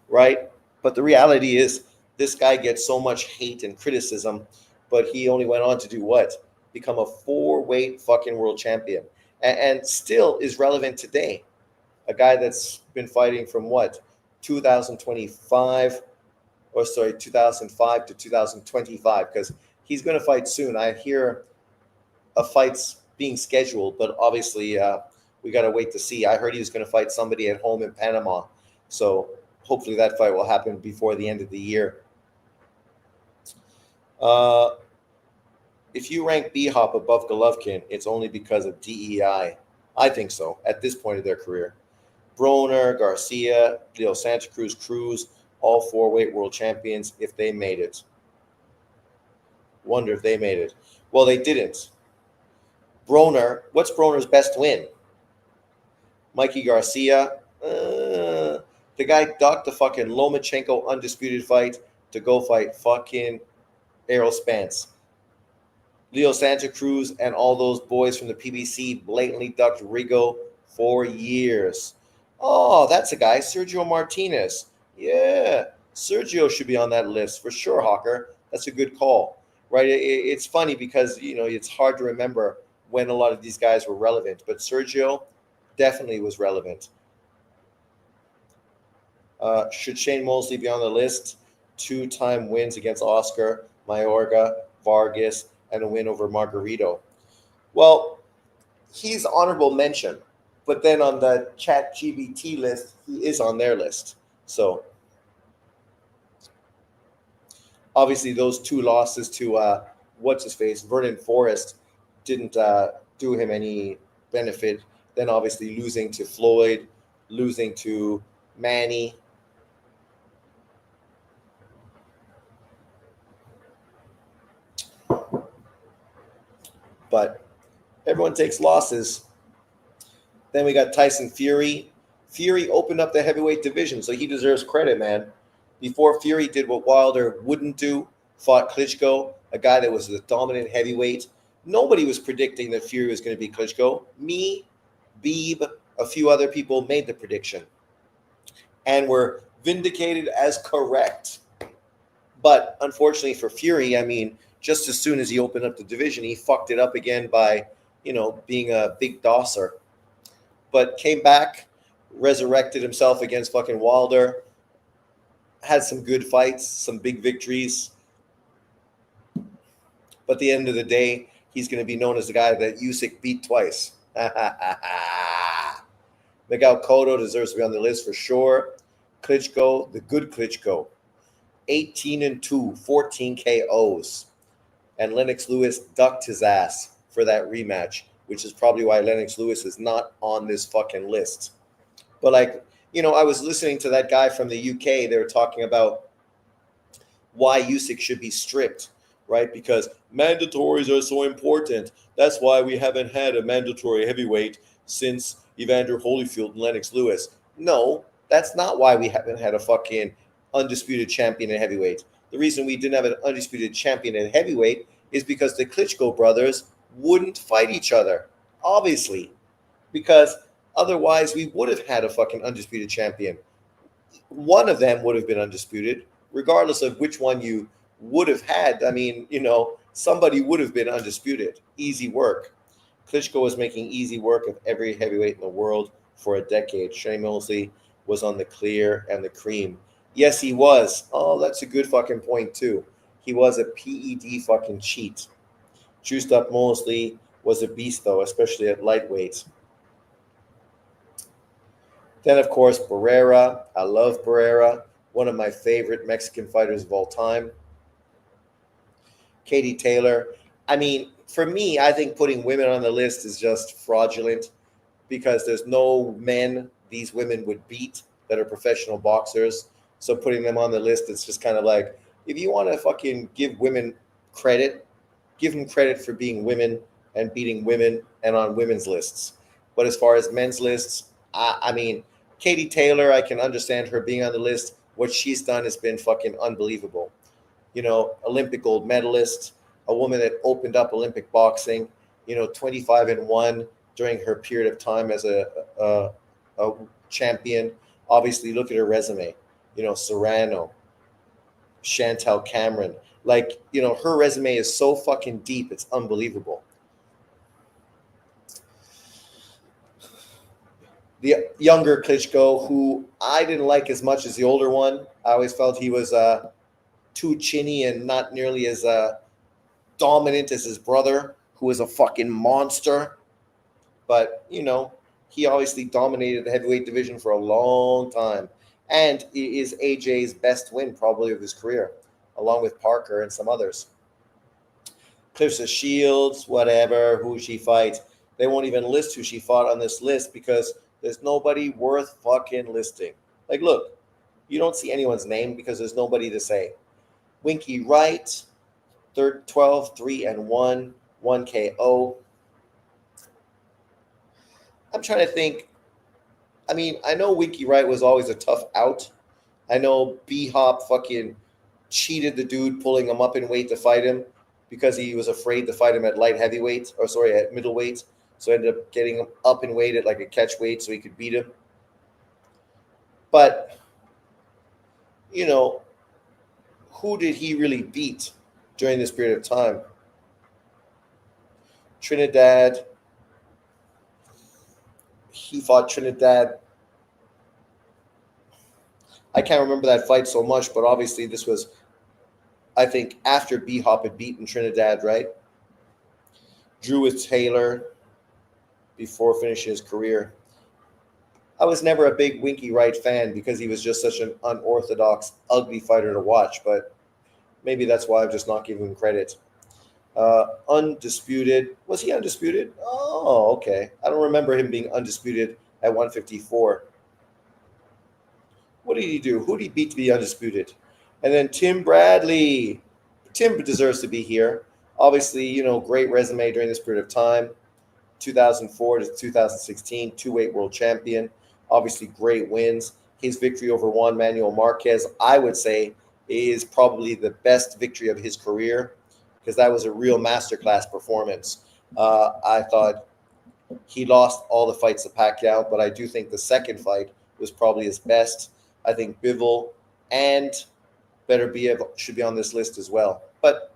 right? But the reality is this guy gets so much hate and criticism, but he only went on to do what? Become a 4-weight fucking world champion and still is relevant today. A guy that's been fighting from 2005 to 2025, because he's going to fight soon. I hear a fight's being scheduled, but obviously we got to wait to see. I heard he was going to fight somebody at home in Panama. So hopefully that fight will happen before the end of the year. If you rank B-Hop above Golovkin, it's only because of DEI. I think so, at this point of their career. Broner, Garcia, Leo Santa Cruz, all 4-weight world champions, if they made it. Wonder if they made it. Well, they didn't. Broner, what's Broner's best win? Mikey Garcia, the guy ducked the fucking Lomachenko undisputed fight to go fight fucking Errol Spence. Leo Santa Cruz and all those boys from the PBC blatantly ducked Rigo for years. Oh, that's a guy, Sergio Martinez. Yeah, Sergio should be on that list for sure, Hawker. That's a good call, right? It's funny because, it's hard to remember when a lot of these guys were relevant, but Sergio definitely was relevant. Should Shane Mosley be on the list? 2-time wins against Oscar, Mayorga, Vargas, and a win over Margarito. Well, he's honorable mention, but then on the ChatGPT list, he is on their list. So Obviously, those two losses to what's his face, Vernon Forrest, didn't do him any benefit. Then obviously losing to Floyd, losing to Manny. But everyone takes losses. Then we got Tyson Fury. Fury opened up the heavyweight division, so he deserves credit, man. Before Fury did what Wilder wouldn't do, fought Klitschko, a guy that was the dominant heavyweight. Nobody was predicting that Fury was going to be Klitschko. Me, Beeb, a few other people made the prediction and were vindicated as correct. But unfortunately for Fury, I mean, just as soon as he opened up the division, he fucked it up again by, being a big dosser. But came back, resurrected himself against fucking Wilder, had some good fights, some big victories. But at the end of the day, he's going to be known as the guy that Usyk beat twice. Miguel Cotto deserves to be on the list for sure. Klitschko, the good Klitschko, 18-2, 14 KOs. And Lennox Lewis ducked his ass for that rematch, which is probably why Lennox Lewis is not on this fucking list. But I was listening to that guy from the UK. They were talking about why Usyk should be stripped, right? Because mandatories are so important. That's why we haven't had a mandatory heavyweight since Evander Holyfield and Lennox Lewis. No, that's not why we haven't had a fucking undisputed champion in heavyweight. The reason we didn't have an undisputed champion in heavyweight is because the Klitschko brothers wouldn't fight each other, obviously, because otherwise we would have had a fucking undisputed champion. One of them would have been undisputed, regardless of which one you would have had. I mean, somebody would have been undisputed. Easy work. Klitschko was making easy work of every heavyweight in the world for a decade. Shane Mosley was on the clear and the cream. Yes, he was. Oh, that's a good fucking point, too. He was a PED fucking cheat. Juiced up Mosley was a beast, though, especially at lightweight. Then, of course, Barrera. I love Barrera. One of my favorite Mexican fighters of all time. Katie Taylor. I mean, for me, I think putting women on the list is just fraudulent because there's no men these women would beat that are professional boxers. So putting them on the list, it's just kind of like, if you want to fucking give women credit, give them credit for being women and beating women and on women's lists. But as far as men's lists, I mean, Katie Taylor, I can understand her being on the list. What she's done has been fucking unbelievable. Olympic gold medalist, a woman that opened up Olympic boxing, 25-1 during her period of time as a champion. Obviously, look at her resume. Serrano, Chantel Cameron. Her resume is so fucking deep. It's unbelievable. The younger Klitschko, who I didn't like as much as the older one. I always felt he was too chinny and not nearly as dominant as his brother, who was a fucking monster. But, he obviously dominated the heavyweight division for a long time. And it is AJ's best win probably of his career, along with Parker and some others. Clarissa Shields, whatever, who she fights. They won't even list who she fought on this list because there's nobody worth fucking listing. Look, you don't see anyone's name because there's nobody to say. Winky Wright, 12-3-1, 1 KO. I'm trying to think. I mean, I know Winky Wright was always a tough out. I know B-Hop fucking cheated the dude, pulling him up in weight to fight him because he was afraid to fight him at at middleweight. So I ended up getting him up in weight at a catch weight so he could beat him. But, who did he really beat during this period of time? Trinidad. He fought Trinidad. I can't remember that fight so much, but obviously this was, I think, after B-Hop had beaten Trinidad, right? Drew with Taylor before finishing his career. I was never a big Winky Wright fan because he was just such an unorthodox, ugly fighter to watch. But Maybe that's why I'm just not giving him credit. Undisputed. Was he undisputed? Oh, okay. I don't remember him being undisputed at 154. What did he do? Who did he beat to be undisputed? And then Tim Bradley. Tim deserves to be here. Obviously, great resume during this period of time. 2004 to 2016, two-weight world champion. Obviously, great wins. His victory over Juan Manuel Marquez, I would say, is probably the best victory of his career because that was a real masterclass performance. I thought he lost all the fights to Pacquiao, but I do think the second fight was probably his best. I think Bivol and Beterbiev should be on this list as well. But,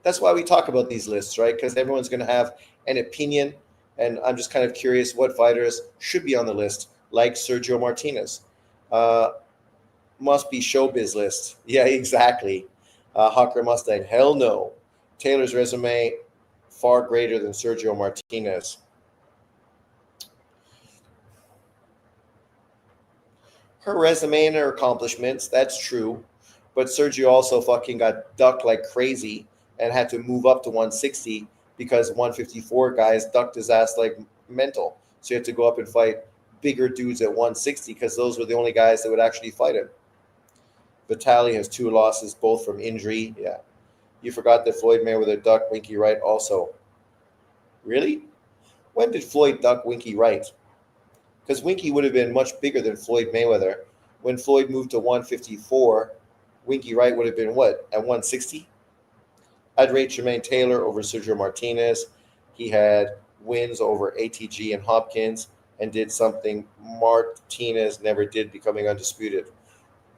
that's why we talk about these lists, right? Because everyone's going to have an opinion. And I'm just kind of curious what fighters should be on the list, like Sergio Martinez. Must be showbiz list. Yeah, exactly. Hawker Mustang, hell no. Taylor's resume, far greater than Sergio Martinez. Her resume and her accomplishments, that's true. But Sergio also fucking got ducked like crazy and had to move up to 160 because 154 guys ducked his ass like mental. So you had to go up and fight bigger dudes at 160 because those were the only guys that would actually fight him. Vitali has 2 losses, both from injury. Yeah. You forgot that Floyd Mayweather ducked Winky Wright also. Really? When did Floyd duck Winky Wright? Because Winky would have been much bigger than Floyd Mayweather. When Floyd moved to 154, Winky Wright would have been what, at 160? I'd rate Jermaine Taylor over Sergio Martinez. He had wins over ATG and Hopkins and did something Martinez never did, becoming undisputed.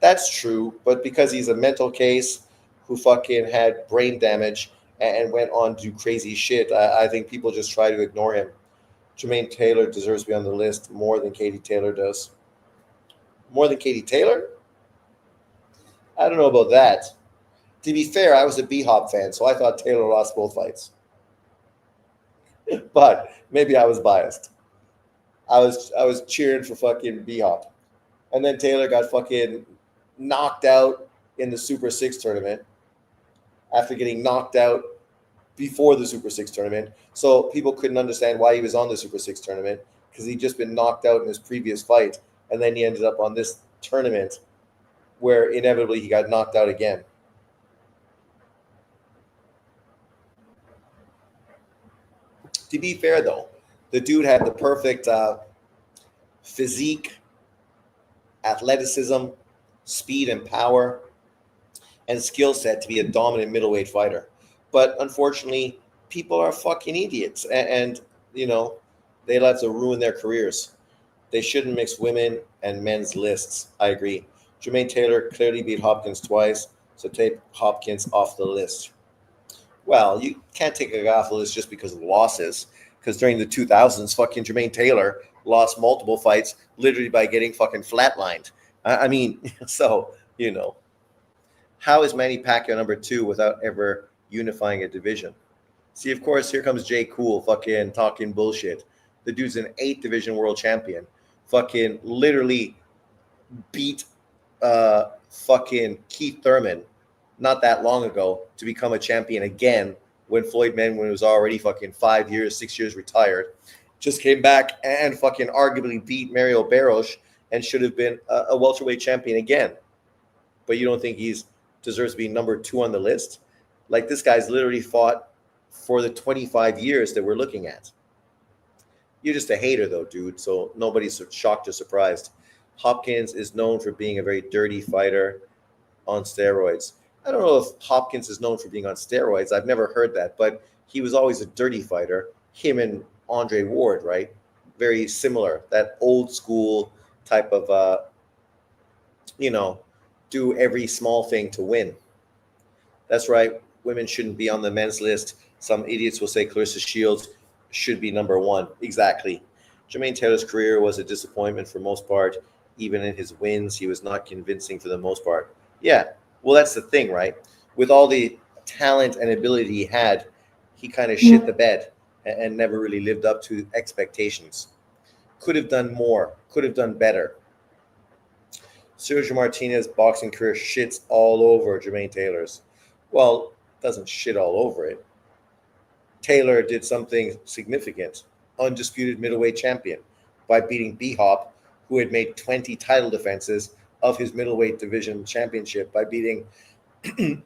That's true, but because he's a mental case who fucking had brain damage and went on to do crazy shit, I think people just try to ignore him. Jermaine Taylor deserves to be on the list more than Katie Taylor does. More than Katie Taylor? I don't know about that. To be fair, I was a B-Hop fan, so I thought Taylor lost both fights. But maybe I was biased. I was cheering for fucking B-Hop. And then Taylor got fucking knocked out in the Super 6 tournament after getting knocked out before the Super 6 tournament. So people couldn't understand why he was on the Super 6 tournament because he'd just been knocked out in his previous fight. And then he ended up on this tournament where inevitably he got knocked out again. To be fair, though, the dude had the perfect physique, athleticism, speed and power, and skill set to be a dominant middleweight fighter. But unfortunately, people are fucking idiots, and they like to ruin their careers. They shouldn't mix women and men's lists. I agree. Jermaine Taylor clearly beat Hopkins twice, so take Hopkins off the list. Well, you can't take a guy off the list just because of losses. Because during the 2000s, fucking Jermaine Taylor lost multiple fights literally by getting fucking flatlined. I mean, so, how is Manny Pacquiao number 2 without ever unifying a division? See, of course, here comes Jay Cool fucking talking bullshit. The dude's an 8th division world champion. Fucking literally beat fucking Keith Thurman not that long ago to become a champion again when Floyd Mayweather was already fucking 5 years, 6 years retired. Just came back and fucking arguably beat Mario Barros and should have been a welterweight champion again. But you don't think he's deserves to be number 2 on the list? Like, this guy's literally fought for the 25 years that we're looking at. You're just a hater, though, dude, so nobody's shocked or surprised. Hopkins is known for being a very dirty fighter on steroids. I don't know if Hopkins is known for being on steroids. I've never heard that, but he was always a dirty fighter. Him and Andre Ward, right? Very similar. That old school type of, do every small thing to win. That's right. Women shouldn't be on the men's list. Some idiots will say Clarissa Shields should be number 1. Exactly. Jermaine Taylor's career was a disappointment for most part. Even in his wins, he was not convincing for the most part. Yeah. Well, that's the thing, right? With all the talent and ability he had, he kind of shit the bed and never really lived up to expectations. Could have done more, could have done better. Sergio Martinez boxing career shits all over Jermaine Taylor's. Well, doesn't shit all over it. Taylor did something significant, undisputed middleweight champion, by beating B Hop, who had made 20 title defenses of his middleweight division championship by beating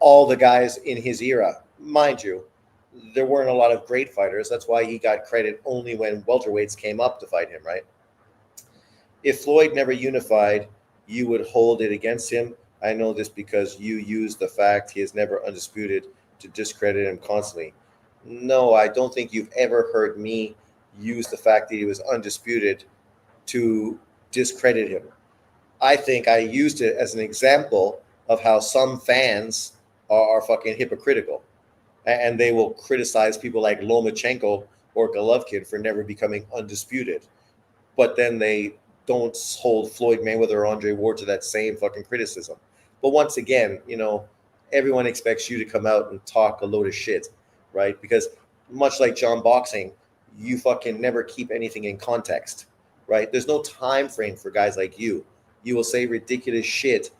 all the guys in his era. Mind you, there weren't a lot of great fighters. That's why he got credit only when welterweights came up to fight him, right? If Floyd never unified, you would hold it against him. I know this because you use the fact he is never undisputed to discredit him constantly. No, I don't think you've ever heard me use the fact that he was undisputed to discredit him. I think I used it as an example of how some fans are fucking hypocritical, and they will criticize people like Lomachenko or Golovkin for never becoming undisputed, but then they don't hold Floyd Mayweather or Andre Ward to that same fucking criticism. But once again, everyone expects you to come out and talk a load of shit, right? Because much like John Boxing, you fucking never keep anything in context, right? There's no time frame for guys like you. You will say ridiculous shit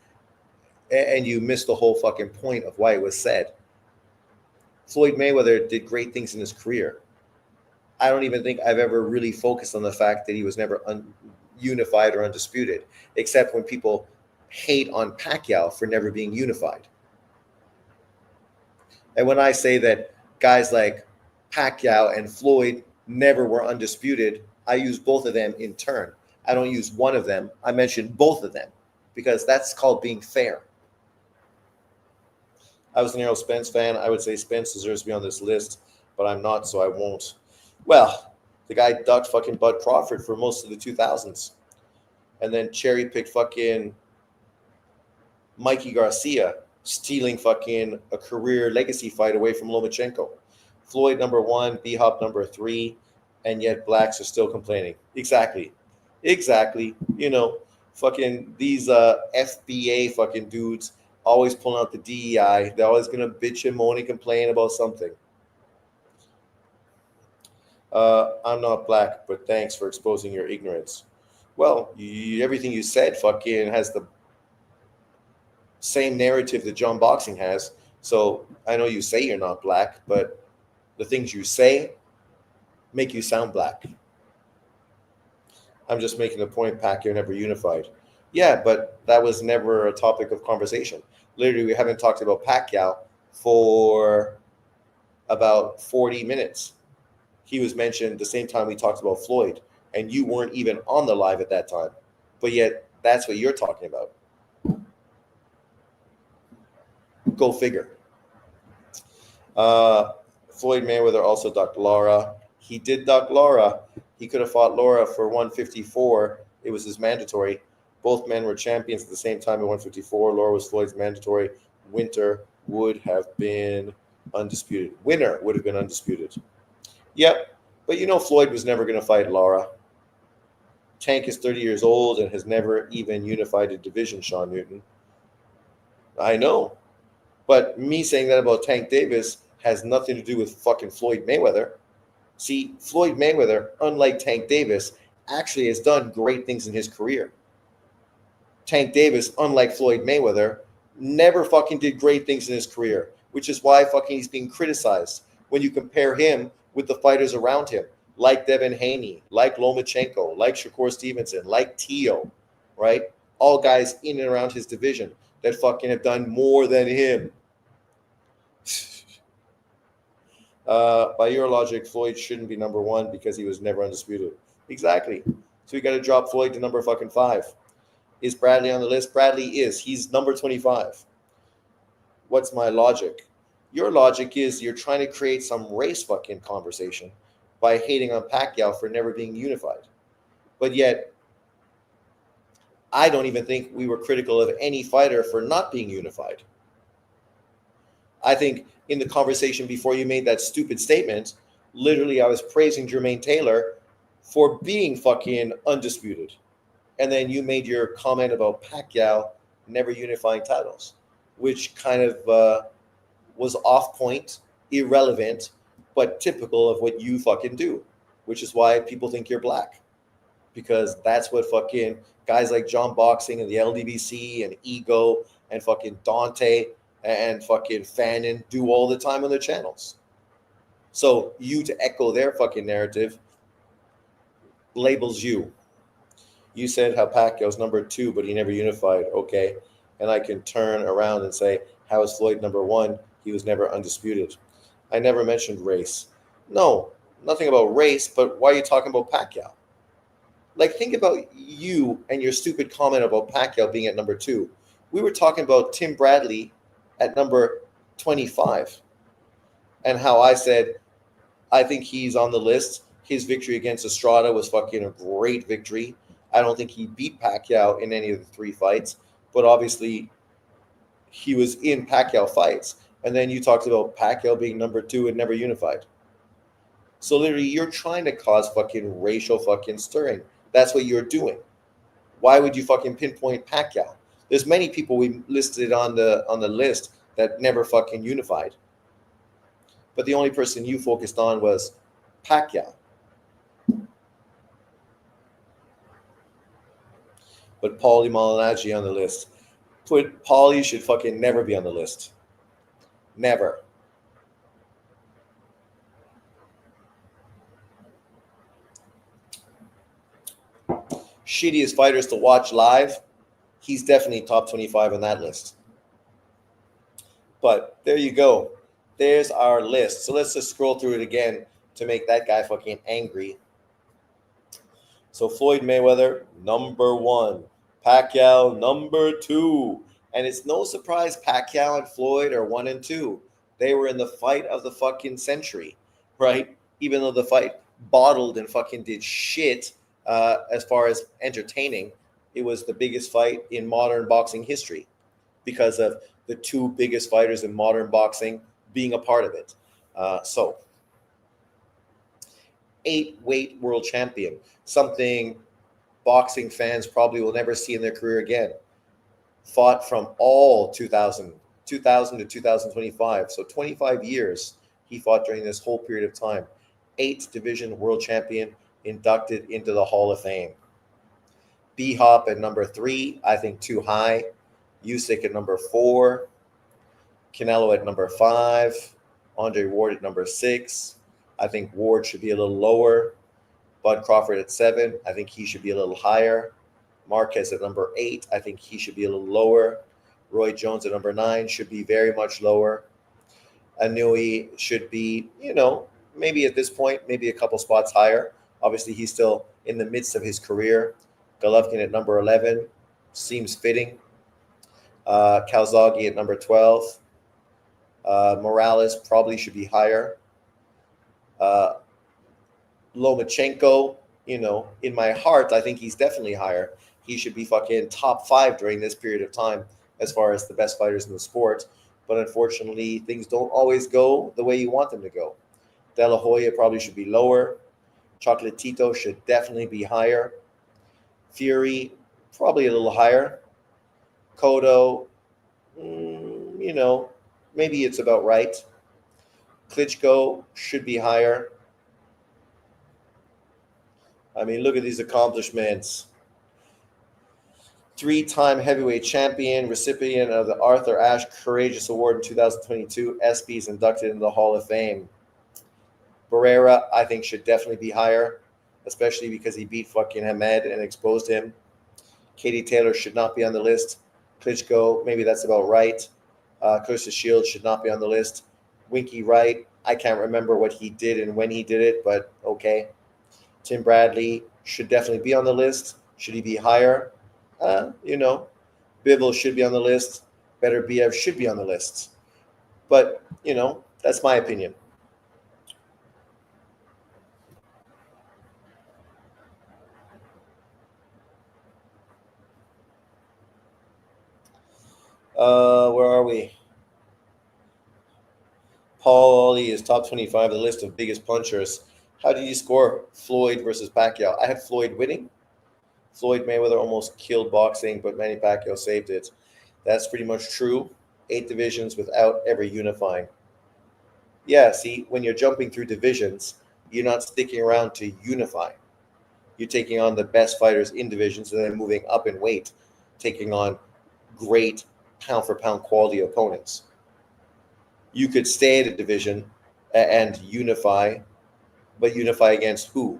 and you miss the whole fucking point of why it was said. Floyd Mayweather did great things in his career. I don't even think I've ever really focused on the fact that he was never unified or undisputed, except when people hate on Pacquiao for never being unified. And when I say that guys like Pacquiao and Floyd never were undisputed, I use both of them in turn. I don't use one of them. I mention both of them because that's called being fair. I was an Errol Spence fan. I would say Spence deserves to be on this list, but I'm not, so I won't. Well, the guy ducked fucking Bud Crawford for most of the 2000s and then cherry picked fucking Mikey Garcia, stealing fucking a career legacy fight away from Lomachenko. Floyd number 1, B Hop number 3, and yet blacks are still complaining. Exactly. Fucking these FBA fucking dudes always pulling out the DEI. They're always gonna bitch and moan and complain about something. I'm not black, but thanks for exposing your ignorance. Well, everything you said fucking has the same narrative that John Boxing has. So I know you say you're not black, but the things you say make you sound black. I'm just making the point Pacquiao never unified. Yeah, but that was never a topic of conversation. Literally, we haven't talked about Pacquiao for about 40 minutes. He was mentioned the same time we talked about Floyd, and you weren't even on the live at that time. But yet, that's what you're talking about. Go figure. Floyd Mayweather also ducked Lara. He did duck Lara. He could have fought Lara for 154. It was his mandatory. Both men were champions at the same time at 154. Lara was Floyd's mandatory. Winner would have been undisputed. Yep, but Floyd was never going to fight Lara. Tank is 30 years old and has never even unified a division, Sean Newton. I know. But me saying that about Tank Davis has nothing to do with fucking Floyd Mayweather. See, Floyd Mayweather, unlike Tank Davis, actually has done great things in his career. Tank Davis, unlike Floyd Mayweather, never fucking did great things in his career, which is why fucking he's being criticized when you compare him with the fighters around him, like Devin Haney, like Lomachenko, like Shakur Stevenson, like Tio, right? All guys in and around his division that fucking have done more than him. By your logic, Floyd shouldn't be number 1 because he was never undisputed. Exactly. So you got to drop Floyd to number fucking 5. Is Bradley on the list? Bradley is. He's number 25. What's my logic? Your logic is you're trying to create some race fucking conversation by hating on Pacquiao for never being unified. But yet, I don't even think we were critical of any fighter for not being unified. I think in the conversation before you made that stupid statement, literally I was praising Jermaine Taylor for being fucking undisputed. And then you made your comment about Pacquiao never unifying titles, which kind of was off point, irrelevant, but typical of what you fucking do, which is why people think you're black. because that's what fucking guys like John Boxing and the LDBC and Ego and fucking Dante and fucking Fannin do all the time on their channels. So you to echo their fucking narrative labels you. You said how Pacquiao's number 2, but he never unified. Okay. And I can turn around and say, how is Floyd number 1? He was never undisputed. I never mentioned race. No, nothing about race, but why are you talking about Pacquiao? Like, think about you and your stupid comment about Pacquiao being at number 2. We were talking about Tim Bradley at number 25 and how I said, I think he's on the list. His victory against Estrada was fucking a great victory. I don't think he beat Pacquiao in any of the 3 fights, but obviously he was in Pacquiao fights. And then you talked about Pacquiao being number 2 and never unified. So literally, you're trying to cause fucking racial fucking stirring. That's what you're doing. Why would you fucking pinpoint Pacquiao? There's many people we listed on the list that never fucking unified. But the only person you focused on was Pacquiao. But Paulie Malignaggi on the list. Paulie should fucking never be on the list. Never. Shittiest fighters to watch live. He's definitely top 25 on that list. But there you go. There's our list. So let's just scroll through it again to make that guy fucking angry. So Floyd Mayweather, number 1. Pacquiao, number 2. And it's no surprise Pacquiao and Floyd are 1 and 2. They were in the fight of the fucking century, right? Even though the fight bottled and fucking did shit as far as entertaining, it was the biggest fight in modern boxing history because of the 2 biggest fighters in modern boxing being a part of it. So 8-weight world champion, something boxing fans probably will never see in their career again. Fought from all 2000 to 2025. So 25 years he fought during this whole period of time. 8th division world champion, inducted into the Hall of Fame. B-Hop at number 3, I think too high. Usyk at number 4. Canelo at number 5. Andre Ward at number 6. I think Ward should be a little lower. Bud Crawford at 7. I think he should be a little higher. Marquez at number 8. I think he should be a little lower. Roy Jones at number 9 should be very much lower. Anui should be, maybe at this point, maybe a couple spots higher. Obviously, he's still in the midst of his career. Golovkin at number 11 seems fitting. Calzaghe at number 12. Morales probably should be higher. Lomachenko, in my heart, I think he's definitely higher. He should be fucking top 5 during this period of time as far as the best fighters in the sport. But unfortunately, things don't always go the way you want them to go. De La Hoya probably should be lower. Chocolatito should definitely be higher. Fury, probably a little higher. Cotto, maybe it's about right. Klitschko should be higher. I mean, look at these accomplishments. 3-time heavyweight champion, recipient of the Arthur Ashe Courageous Award in 2022. ESPY is inducted into the Hall of Fame. Barrera, I think, should definitely be higher, especially because he beat fucking Hamed and exposed him. Katie Taylor should not be on the list. Klitschko, maybe that's about right. Clarissa Shields should not be on the list. Winky Wright, I can't remember what he did and when he did it, but okay. Tim Bradley should definitely be on the list. Should he be higher? Bivol should be on the list. Better BF should be on the list. But, that's my opinion. Where are we? Paul Ali is top 25 of the list of biggest punchers. How did you score Floyd versus Pacquiao? I had Floyd winning. Floyd Mayweather almost killed boxing, but Manny Pacquiao saved it. That's pretty much true. 8 divisions without ever unifying. Yeah, see, when you're jumping through divisions, you're not sticking around to unify. You're taking on the best fighters in divisions and then moving up in weight, taking on great pound for pound quality opponents. You could stay at a division and unify, but unify against who?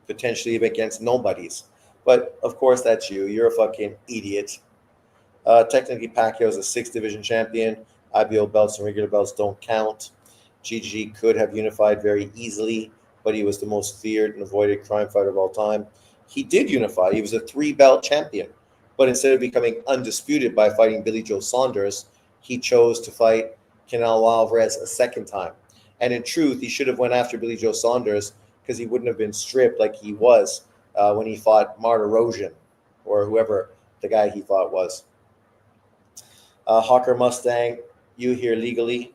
Potentially against nobodies. But of course, that's you. You're a fucking idiot. Technically, Pacquiao is a six-division champion. IBO belts and regular belts don't count. GG could have unified very easily, but he was the most feared and avoided crime fighter of all time. He did unify. He was a three-belt champion. But instead of becoming undisputed by fighting Billy Joe Saunders, he chose to fight Canelo Alvarez a second time. And in truth, he should have went after Billy Joe Saunders because he wouldn't have been stripped like he was when he fought Martirosyan or whoever the guy he fought was. Hawker Mustang, you here legally?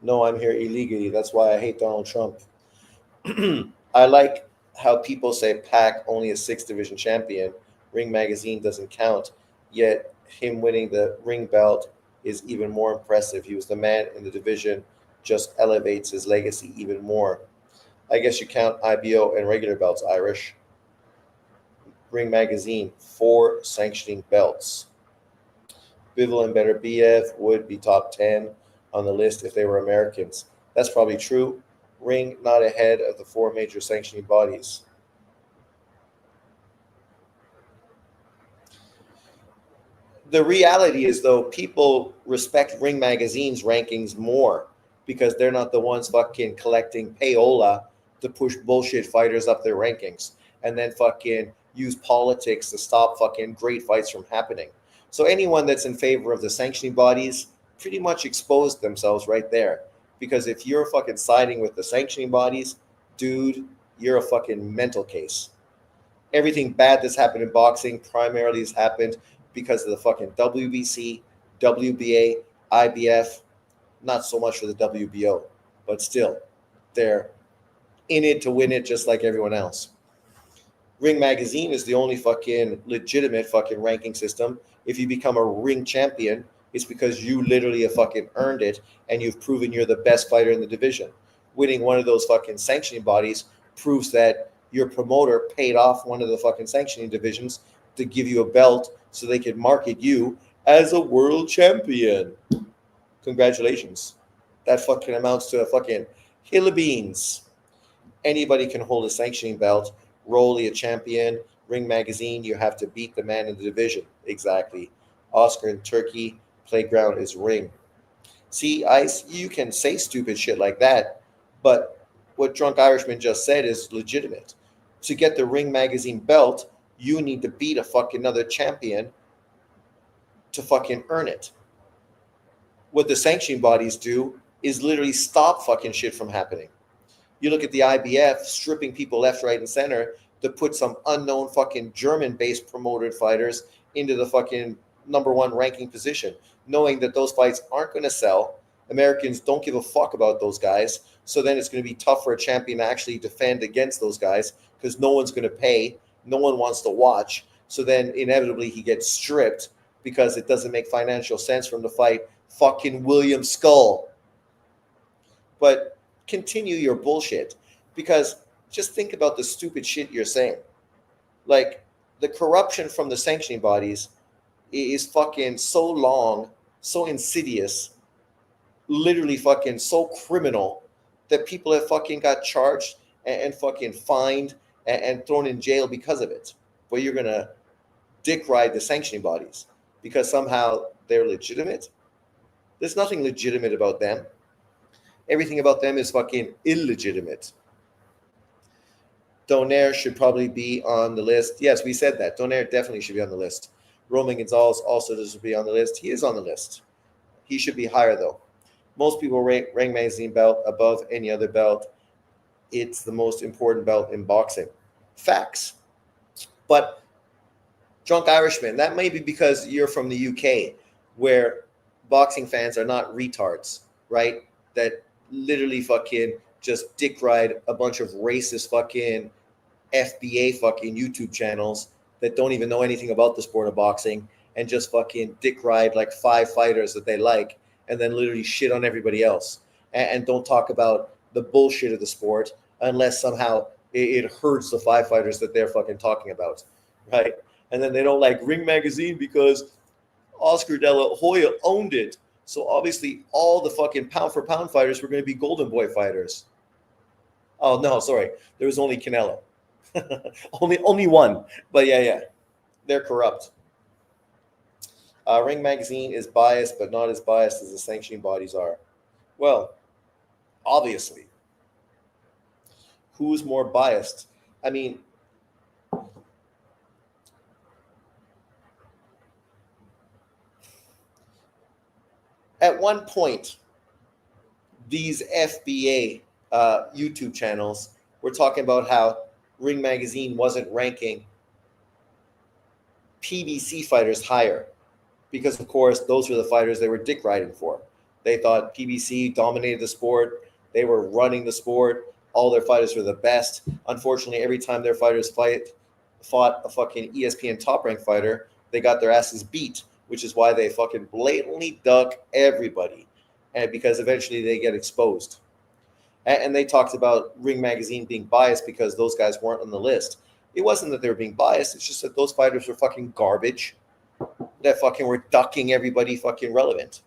No, I'm here illegally. That's why I hate Donald Trump. I like how people say Pac only a six-division champion. Ring Magazine doesn't count. Yet him winning the ring belt is even more impressive. He was the man in the division, just elevates his legacy even more. I guess you count IBO and regular belts, Irish. Ring Magazine, 4 sanctioning belts. Bivol and Beterbiev would be top 10 on the list if they were Americans. That's probably true. Ring not ahead of the 4 major sanctioning bodies. The reality is, though, people respect Ring Magazine's rankings more because they're not the ones fucking collecting payola to push bullshit fighters up their rankings and then fucking use politics to stop fucking great fights from happening. So anyone that's in favor of the sanctioning bodies pretty much exposed themselves right there. Because if you're fucking siding with the sanctioning bodies, dude, you're a fucking mental case. Everything bad that's happened in boxing primarily has happened because of the fucking WBC, WBA, IBF, not so much for the WBO, but still, they're in it to win it just like everyone else. Ring Magazine is the only fucking legitimate fucking ranking system. If you become a ring champion, it's because you literally have fucking earned it and you've proven you're the best fighter in the division. Winning one of those fucking sanctioning bodies proves that your promoter paid off one of the fucking sanctioning divisions to give you a belt so they could market you as a world champion. Congratulations. That fucking amounts to a fucking hill of beans. Anybody can hold a sanctioning belt. Rolly a champion. Ring Magazine, you have to beat the man in the division. Exactly. Oscar in Turkey, playground is ring. See, Ice, you can say stupid shit like that, but what Drunk Irishman just said is legitimate. To get the Ring Magazine belt, you need to beat a fucking another champion to fucking earn it. What the sanctioning bodies do is literally stop fucking shit from happening. You look at the IBF stripping people left, right, and center to put some unknown fucking German-based promoted fighters into the fucking number 1 ranking position, knowing that those fights aren't going to sell. Americans don't give a fuck about those guys. So then it's going to be tough for a champion to actually defend against those guys because no one's going to pay. No one wants to watch. So then inevitably he gets stripped because it doesn't make financial sense for him to fight fucking William Skull. But continue your bullshit because just think about the stupid shit you're saying. Like the corruption from the sanctioning bodies is fucking so long, so insidious, literally fucking so criminal that people have fucking got charged and fucking fined and thrown in jail because of it. But you're gonna dick ride the sanctioning bodies because somehow they're legitimate. There's nothing legitimate about them. Everything about them is fucking illegitimate. Donaire should probably be on the list. Yes, we said that. Donaire definitely should be on the list. Roman Gonzalez also doesn't be on the list. He is on the list. He should be higher, though. Most people rank Ring Magazine belt above any other belt. It's the most important belt in boxing. Facts. But Drunk Irishman, that may be because you're from the UK, where boxing fans are not retards, right? That literally fucking just dick ride a bunch of racist fucking FBA fucking YouTube channels that don't even know anything about the sport of boxing and just fucking dick ride like 5 fighters that they like and then literally shit on everybody else and don't talk about the bullshit of the sport unless somehow it hurts the five fighters that they're fucking talking about, right? And then they don't like Ring Magazine because Oscar De La Hoya owned it. So obviously, all the fucking pound for pound fighters were going to be Golden Boy fighters. Oh no, sorry, there was only Canelo, only one. But yeah, yeah, they're corrupt. Ring Magazine is biased, but not as biased as the sanctioning bodies are. Well, obviously, who's more biased? I mean, at one point, these FBA YouTube channels were talking about how Ring Magazine wasn't ranking PBC fighters higher because, of course, those were the fighters they were dick riding for. They thought PBC dominated the sport. They were running the sport. All their fighters were the best. Unfortunately, every time their fighters fought a fucking ESPN top rank fighter, they got their asses beat, which is why they fucking blatantly duck everybody, and because eventually they get exposed. And they talked about Ring Magazine being biased because those guys weren't on the list. It wasn't that they were being biased. It's just that those fighters were fucking garbage that fucking were ducking everybody fucking relevant.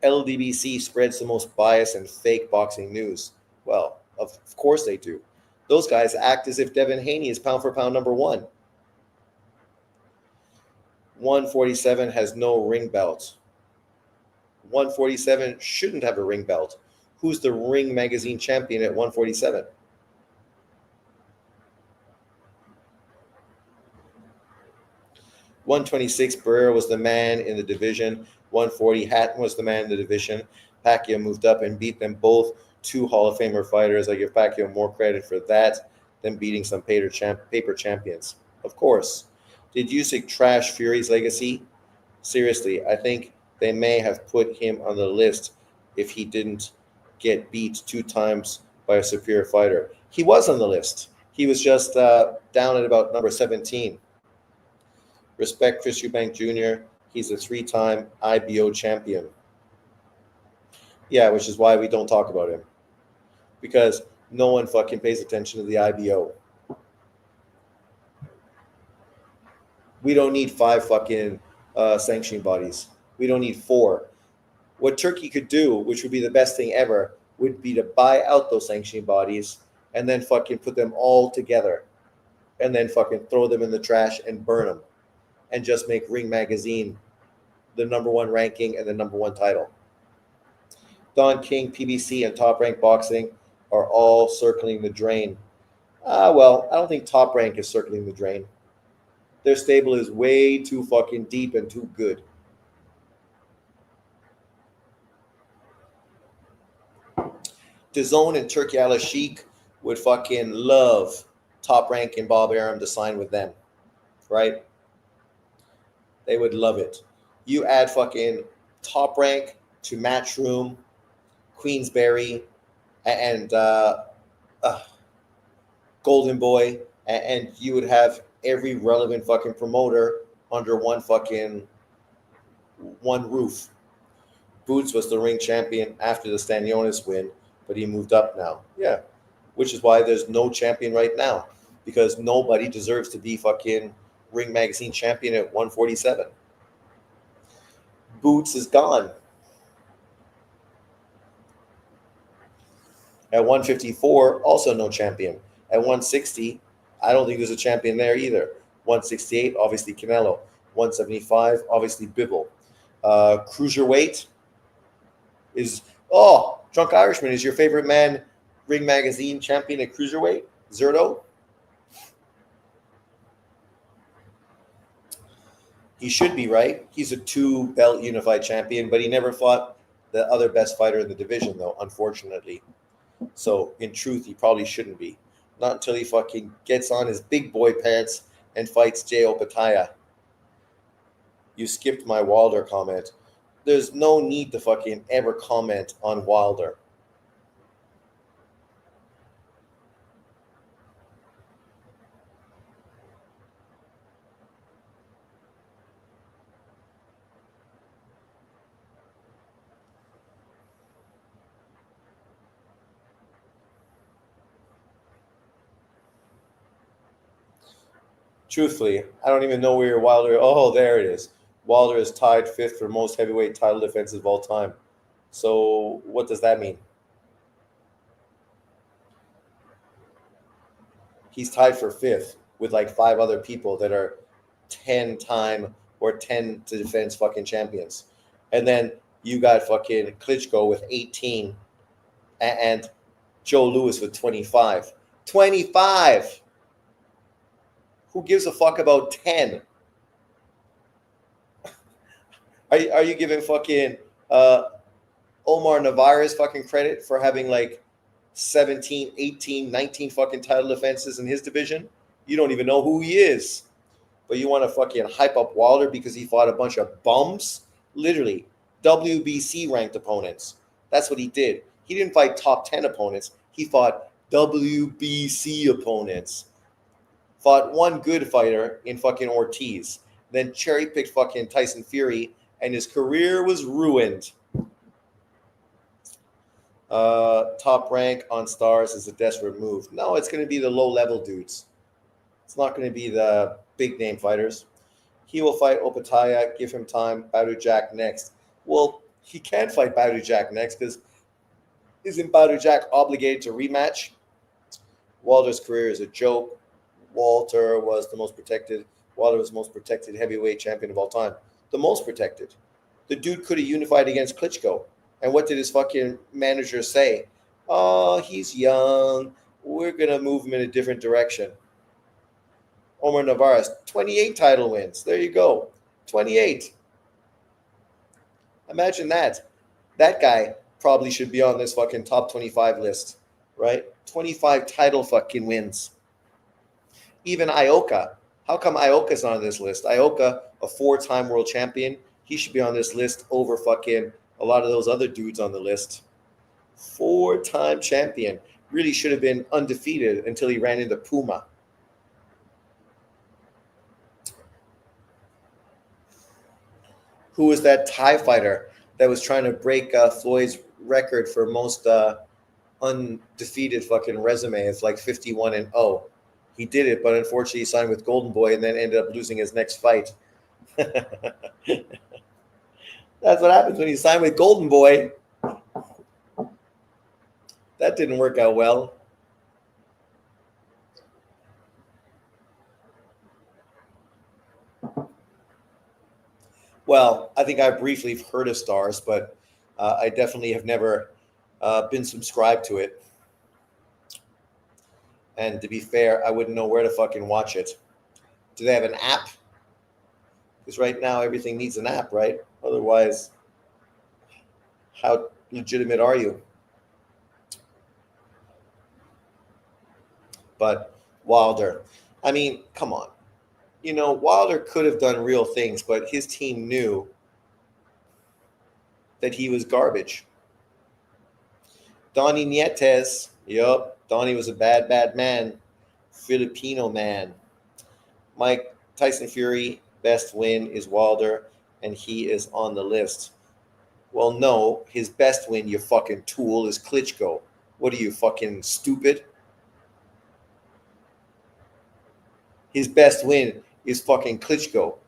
LDBC spreads the most bias and fake boxing news. Well, of course they do. Those guys act as if Devin Haney is pound for pound number one. 147 has no ring belt. 147 shouldn't have a ring belt. Who's the Ring Magazine champion at 147? $126, Barrera was the man in the division. 140, Hatton was the man in the division. Pacquiao moved up and beat them both. Two Hall of Famer fighters. I give Pacquiao more credit for that than beating some paper champions. Of course. Did Usyk trash Fury's legacy? Seriously, I think they may have put him on the list if he didn't get beat two times by a superior fighter. He was on the list. He was just down at about number 17. Respect Chris Eubank Jr. He's a three-time IBO champion. Yeah, which is why we don't talk about him. Because no one fucking pays attention to the IBO. We don't need five fucking sanctioning bodies. We don't need four. What Turkey could do, which would be the best thing ever, would be to buy out those sanctioning bodies and then fucking put them all together and then fucking throw them in the trash and burn them and just make Ring Magazine the number one ranking and the number one title. Don King, PBC, and Top Rank Boxing are all circling the drain. Well, I don't think Top Rank is circling the drain. Their stable is way too fucking deep and too good. DAZN and Turki Al Sheikh would fucking love Top Rank and Bob Arum to sign with them, right? They would love it. You add fucking Top Rank to Matchroom, Queensberry, and Golden Boy, and you would have every relevant fucking promoter under one roof. Boots was the ring champion after the Stanionis win, but he moved up now. Yeah, which is why there's no champion right now, because nobody deserves to be fucking Ring Magazine champion at 147. Boots is gone. At 154, also no champion. At 160, I don't think there's a champion there either. 168, obviously Canelo. 175, obviously Bivol. Cruiserweight is, Drunk Irishman is your favorite man, Ring Magazine champion at Cruiserweight? Zerto? He should be, right? He's a two-belt unified champion, but he never fought the other best fighter in the division, though, unfortunately. So, in truth, he probably shouldn't be. Not until he fucking gets on his big boy pants and fights J.O. Pataya. You skipped my Wilder comment. There's no need to fucking ever comment on Wilder. Truthfully, I don't even know where Wilder. Oh, there it is. Wilder is tied fifth for most heavyweight title defenses of all time. So what does that mean? He's tied for fifth with like five other people that are 10-time or 10 to defense fucking champions. And then you got fucking Klitschko with 18 and Joe Louis with 25. 25! Who gives a fuck about 10? Are you giving fucking Omar Navarez fucking credit for having like 17, 18, 19 fucking title defenses in his division? You don't even know who he is. But you want to fucking hype up Wilder because he fought a bunch of bums? Literally, WBC ranked opponents. That's what he did. He didn't fight top 10 opponents. He fought WBC opponents. Fought one good fighter in fucking Ortiz. Then cherry picked fucking Tyson Fury, and his career was ruined. Top rank on Stars is a desperate move. No, it's going to be the low level dudes. It's not going to be the big name fighters. He will fight Opataya. Give him time. Badu Jack next. Well, he can't fight Badu Jack next because isn't Badu Jack obligated to rematch? Wilder's career is a joke. Wilder was the most protected heavyweight champion of all time. The most protected. The dude could have unified against Klitschko. And what did his fucking manager say? Oh, he's young. We're going to move him in a different direction. Omar Navarez, 28 title wins. There you go. 28. Imagine that. That guy probably should be on this fucking top 25 list, right? 25 title fucking wins. Even Ioka. How come Ioka's not on this list? Ioka, a 4-time world champion. He should be on this list over fucking a lot of those other dudes on the list. 4-time champion. Really should have been undefeated until he ran into Puma. Who was that Thai fighter that was trying to break Floyd's record for most undefeated fucking resume? It's like 51-0. He did it, but unfortunately he signed with Golden Boy and then ended up losing his next fight. That's what happens when you sign with Golden Boy. That didn't work out well. Well, I think I briefly heard of Stars, but I definitely have never been subscribed to it. And to be fair, I wouldn't know where to fucking watch it. Do they have an app? Because right now everything needs an app, right? Otherwise, how legitimate are you? But Wilder, I mean, come on. You know, Wilder could have done real things, but his team knew that he was garbage. Donnie Nietes, yup, Donnie was a bad, bad man. Filipino man. Mike Tyson Fury, best win is Wilder, and he is on the list. Well, no, his best win, you fucking tool, is Klitschko. What are you, fucking stupid? His best win is fucking Klitschko.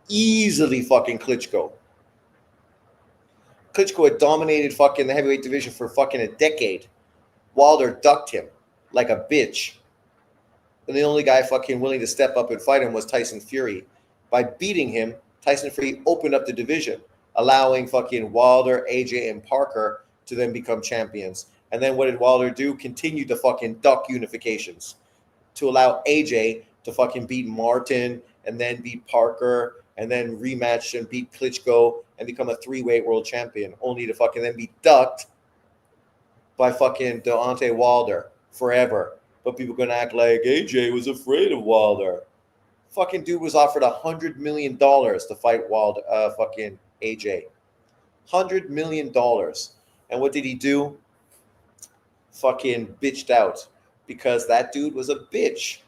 Easily fucking Klitschko. Klitschko had dominated fucking the heavyweight division for fucking a decade. Wilder ducked him like a bitch. And the only guy fucking willing to step up and fight him was Tyson Fury. By beating him, Tyson Fury opened up the division, allowing fucking Wilder, AJ, and Parker to then become champions. And then what did Wilder do? Continue to fucking duck unifications to allow AJ to fucking beat Martin and then beat Parker and then rematch and beat Klitschko and become a 3-weight world champion, only to fucking then be ducked by fucking Deontay Wilder forever. But people are going to act like AJ was afraid of Wilder. Fucking dude was offered $100 million to fight Wilder, fucking AJ. $100 million. And what did he do? Fucking bitched out because that dude was a bitch.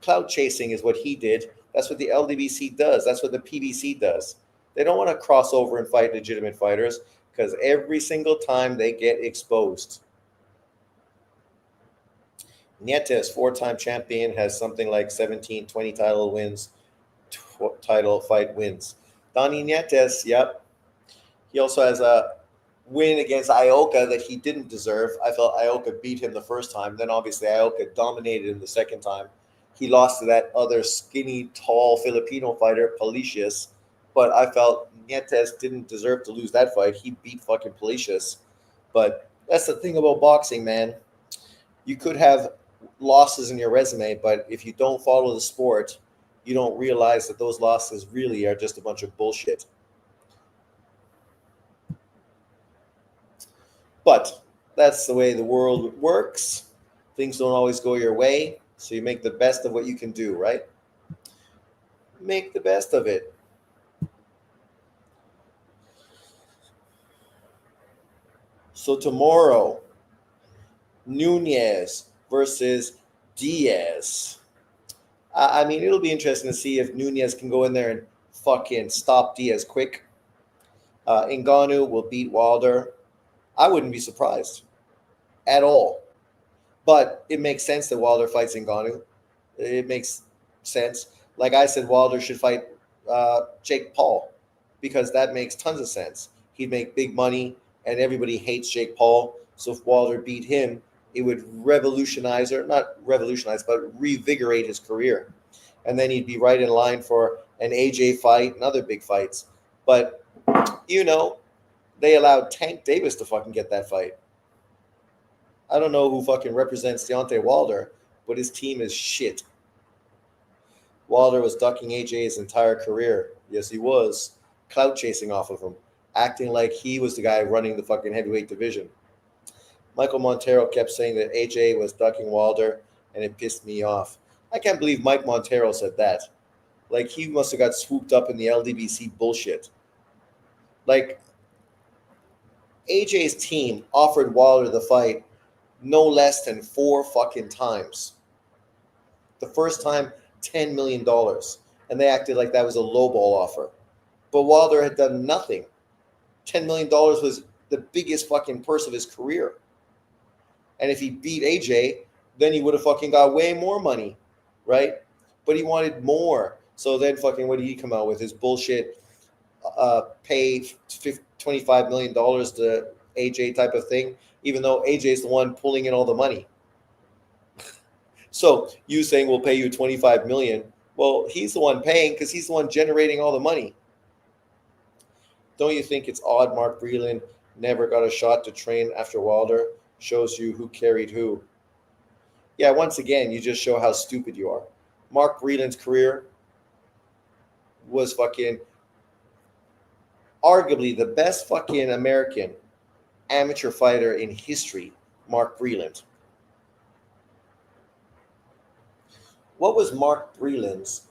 Cloud chasing is what he did. That's what the LDBC does. That's what the PBC does. They don't want to cross over and fight legitimate fighters because every single time they get exposed. Nietes, four-time champion, has something like 17, 20 title wins, title fight wins. Donnie Nietes, yep. He also has a win against Ioka that he didn't deserve. I felt Ioka beat him the first time. Then obviously Ioka dominated him the second time. He lost to that other skinny, tall Filipino fighter, Palicious. But I felt Nietes didn't deserve to lose that fight. He beat fucking Palicious. But that's the thing about boxing, man. You could have losses in your resume, but if you don't follow the sport, you don't realize that those losses really are just a bunch of bullshit. But that's the way the world works. Things don't always go your way, so you make the best of what you can do, right? Make the best of it. So tomorrow, Nunez versus Diaz. I mean, it'll be interesting to see if Nunez can go in there and fucking stop Diaz quick. Ngannou will beat Wilder. I wouldn't be surprised at all. But it makes sense that Wilder fights Ngannou. It makes sense. Like I said, Wilder should fight Jake Paul because that makes tons of sense. He'd make big money, and everybody hates Jake Paul. So if Wilder beat him, it would revolutionize, or not revolutionize, but revigorate his career. And then he'd be right in line for an AJ fight and other big fights. But, you know, they allowed Tank Davis to fucking get that fight. I don't know who fucking represents Deontay Wilder, but his team is shit. Wilder was ducking AJ his entire career. Yes, he was. Clout chasing off of him, acting like he was the guy running the fucking heavyweight division. Michael Montero kept saying that AJ was ducking Wilder, and it pissed me off. I can't believe Mike Montero said that. Like, he must have got swooped up in the LDBC bullshit. Like, AJ's team offered Wilder the fight no less than 4 fucking times. The first time, $10 million. And they acted like that was a lowball offer. But Wilder had done nothing. $10 million was the biggest fucking purse of his career. And if he beat AJ, then he would have fucking got way more money, right? But he wanted more. So then fucking what did he come out with? His bullshit pay $25 million to AJ type of thing, even though AJ is the one pulling in all the money. So you saying we'll pay you $25 million. Well, he's the one paying because he's the one generating all the money. Don't you think it's odd Mark Breland never got a shot to train after Wilder? Shows you who carried who. Yeah, once again, you just show how stupid you are. Mark Breland's career was fucking arguably the best fucking American amateur fighter in history, Mark Breland. What was Mark Breland's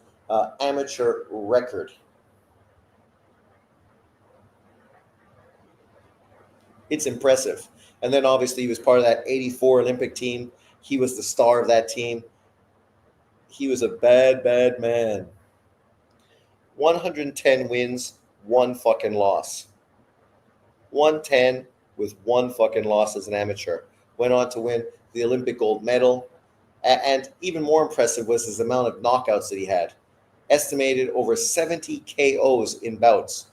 amateur record? It's impressive. And then obviously he was part of that 84 Olympic team. He was the star of that team. He was a bad, bad man. 110 wins, 1 fucking loss. 110 with 1 fucking loss as an amateur. Went on to win the Olympic gold medal. And even more impressive was his amount of knockouts that he had. Estimated over 70 KOs in bouts.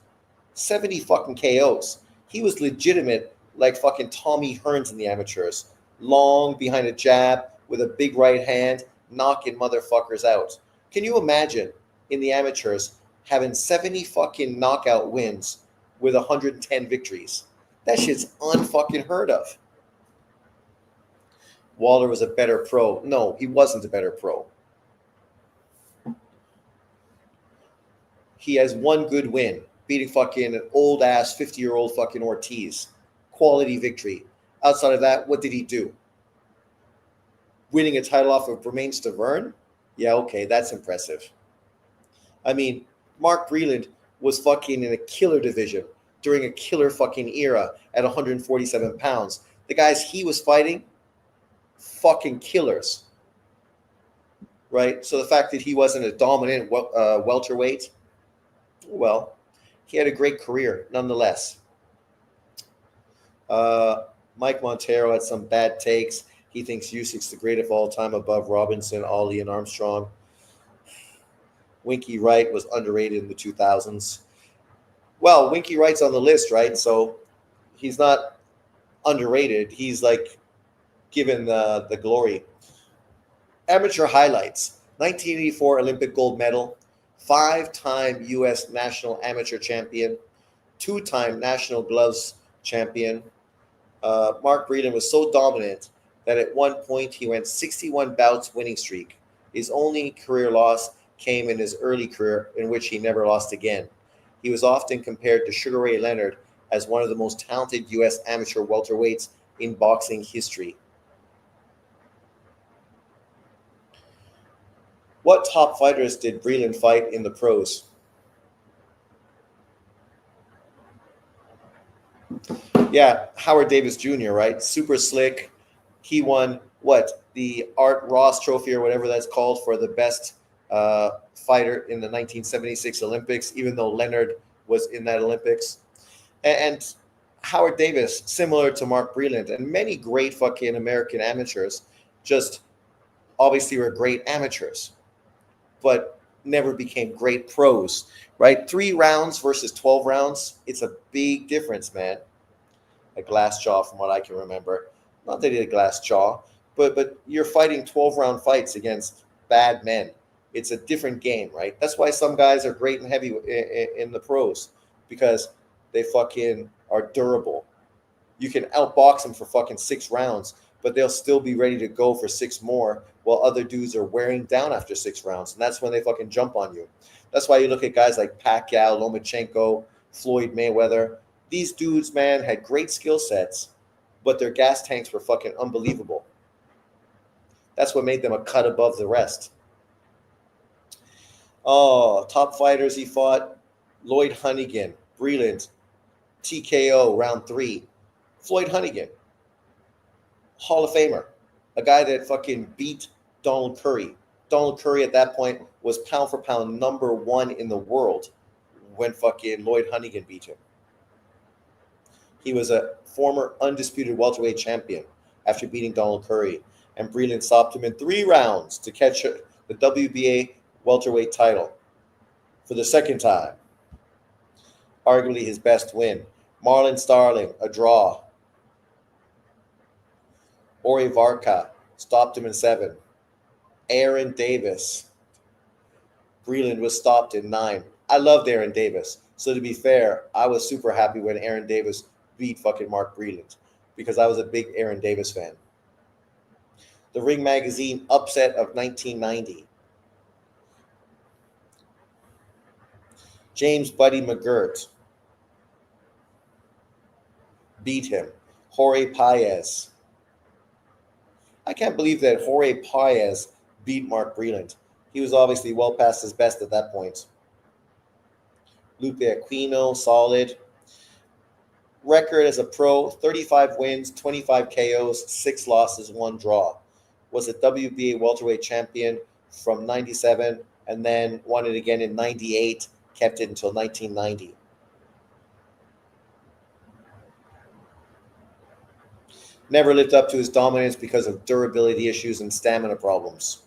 70 fucking KOs. He was legitimate like fucking Tommy Hearns in the amateurs. Long behind a jab with a big right hand, knocking motherfuckers out. Can you imagine in the amateurs having 70 fucking knockout wins with 110 victories? That shit's unfucking heard of. Wilder was a better pro. No, he wasn't a better pro. He has 1 good win, beating fucking an old ass 50-year-old fucking Ortiz. Quality victory. Outside of that, what did he do? Winning a title off of Romain Stavern? Yeah, okay, that's impressive. I mean, Mark Breland was fucking in a killer division during a killer fucking era at 147 pounds. The guys he was fighting, fucking killers. Right? So the fact that he wasn't a dominant welterweight, well, he had a great career nonetheless. Mike Montero had some bad takes. He thinks Usyk's the greatest of all time above Robinson, Ali, and Armstrong. Winky Wright was underrated in the 2000s. Well, Winky Wright's on the list, right? So he's not underrated. He's like given the glory. Amateur highlights: 1984 Olympic gold medal, 5-time U.S. national amateur champion, 2-time national gloves champion. Mark Breeden was so dominant that at one point he went 61 bouts winning streak. His only career loss came in his early career, in which he never lost again. He was often compared to Sugar Ray Leonard as one of the most talented U.S. amateur welterweights in boxing history. What top fighters did Breland fight in the pros? Yeah, Howard Davis Jr., right? Super slick. He won what? The Art Ross Trophy or whatever that's called for the best fighter in the 1976 Olympics, even though Leonard was in that Olympics. And Howard Davis, similar to Mark Breland and many great fucking American amateurs, just obviously were great amateurs, but never became great pros, right? 3 rounds versus 12 rounds, it's a big difference, man. A glass jaw, from what I can remember. Not that he had a glass jaw, but you're fighting 12-round fights against bad men. It's a different game, right? That's why some guys are great and heavy in the pros, because they fucking are durable. You can outbox them for fucking 6 rounds, but they'll still be ready to go for 6 more, while other dudes are wearing down after 6 rounds, and that's when they fucking jump on you. That's why you look at guys like Pacquiao, Lomachenko, Floyd Mayweather. These dudes, man, had great skill sets, but their gas tanks were fucking unbelievable. That's what made them a cut above the rest. Oh, top fighters he fought: Lloyd Honeyghan, Breland, TKO, round 3. Floyd Honeyghan, Hall of Famer, a guy that fucking beat Donald Curry. Donald Curry at that point was pound for pound #1 in the world when fucking Lloyd Honeyghan beat him. He was a former undisputed welterweight champion after beating Donald Curry, and Breland stopped him in 3 rounds to catch the WBA welterweight title for the second time. Arguably his best win. Marlon Starling, a draw. Ori Varka stopped him in 7. Aaron Davis. Breland was stopped in 9. I loved Aaron Davis. So to be fair, I was super happy when Aaron Davis beat fucking Mark Breland, because I was a big Aaron Davis fan. The Ring Magazine upset of 1990. James Buddy McGirt beat him. Jorge Paez. I can't believe that Jorge Paez beat Mark Breland. He was obviously well past his best at that point. Lupe Aquino, solid. Record as a pro: 35 wins, 25 KOs, 6 losses, 1 draw. Was a WBA welterweight champion from 97 and then won it again in 98, kept it until 1990. Never lived up to his dominance because of durability issues and stamina problems.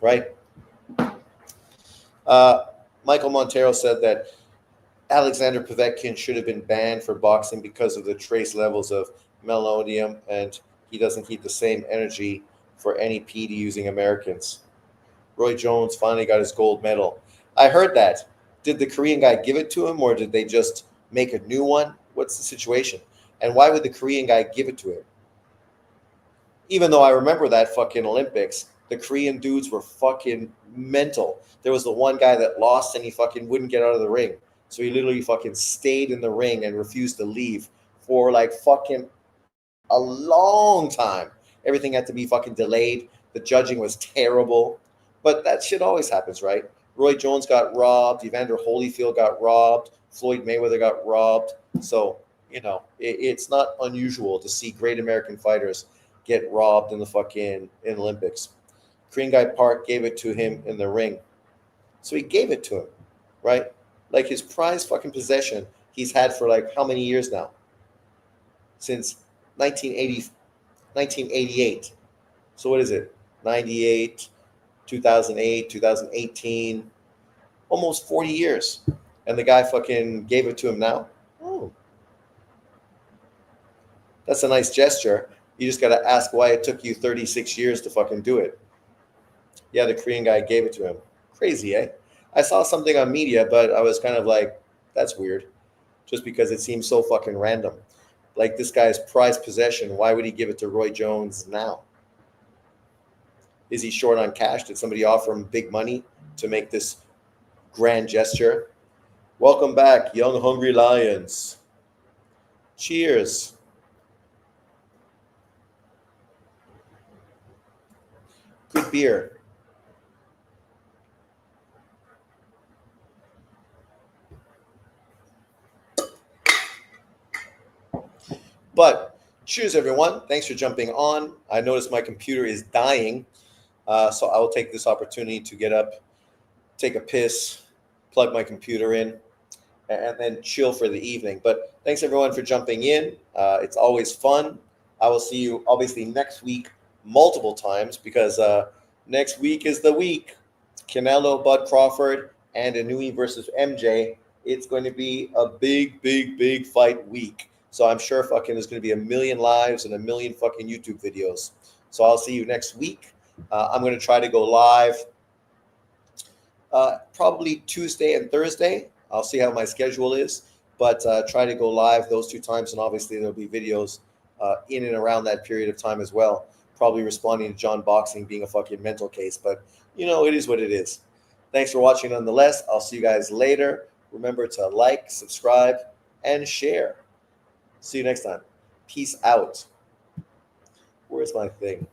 Right? Michael Montero said that Alexander Povetkin should have been banned for boxing because of the trace levels of meldonium, and he doesn't keep the same energy for any PD using Americans. Roy Jones finally got his gold medal. I heard that. Did the Korean guy give it to him, or did they just make a new one? What's the situation? And why would the Korean guy give it to him? Even though I remember that fucking Olympics, the Korean dudes were fucking mental. There was the one guy that lost and he fucking wouldn't get out of the ring. So he literally fucking stayed in the ring and refused to leave for like fucking a long time. Everything had to be fucking delayed. The judging was terrible. But that shit always happens, right? Roy Jones got robbed. Evander Holyfield got robbed. Floyd Mayweather got robbed. So, it's not unusual to see great American fighters get robbed in the fucking in Olympics. Korean guy Park gave it to him in the ring. So he gave it to him, right? Like his prized fucking possession he's had for like how many years now? Since 1980, 1988. So what is it? 98, 2008, 2018, almost 40 years. And the guy fucking gave it to him now. Oh, that's a nice gesture. You just got to ask why it took you 36 years to fucking do it. Yeah, the Korean guy gave it to him. Crazy, eh? I saw something on media, but I was kind of like, that's weird. Just because it seems so fucking random. Like this guy's prized possession, why would he give it to Roy Jones now? Is he short on cash? Did somebody offer him big money to make this grand gesture? Welcome back, young hungry lions. Cheers. Good beer. But cheers, everyone. Thanks for jumping on. I noticed my computer is dying, so I will take this opportunity to get up, take a piss, plug my computer in, and then chill for the evening. But thanks, everyone, for jumping in. It's always fun. I will see you, obviously, next week multiple times because next week is the week. Canelo, Bud Crawford, and Inouye versus MJ. It's going to be a big, big, big fight week. So I'm sure fucking there's going to be a million lives and a million fucking YouTube videos. So I'll see you next week. I'm going to try to go live probably Tuesday and Thursday. I'll see how my schedule is, but try to go live those 2 times. And obviously there'll be videos in and around that period of time as well. Probably responding to John Boxing being a fucking mental case, but you know, it is what it is. Thanks for watching nonetheless. I'll see you guys later. Remember to like, subscribe, and share. See you next time. Peace out. Where's my thing?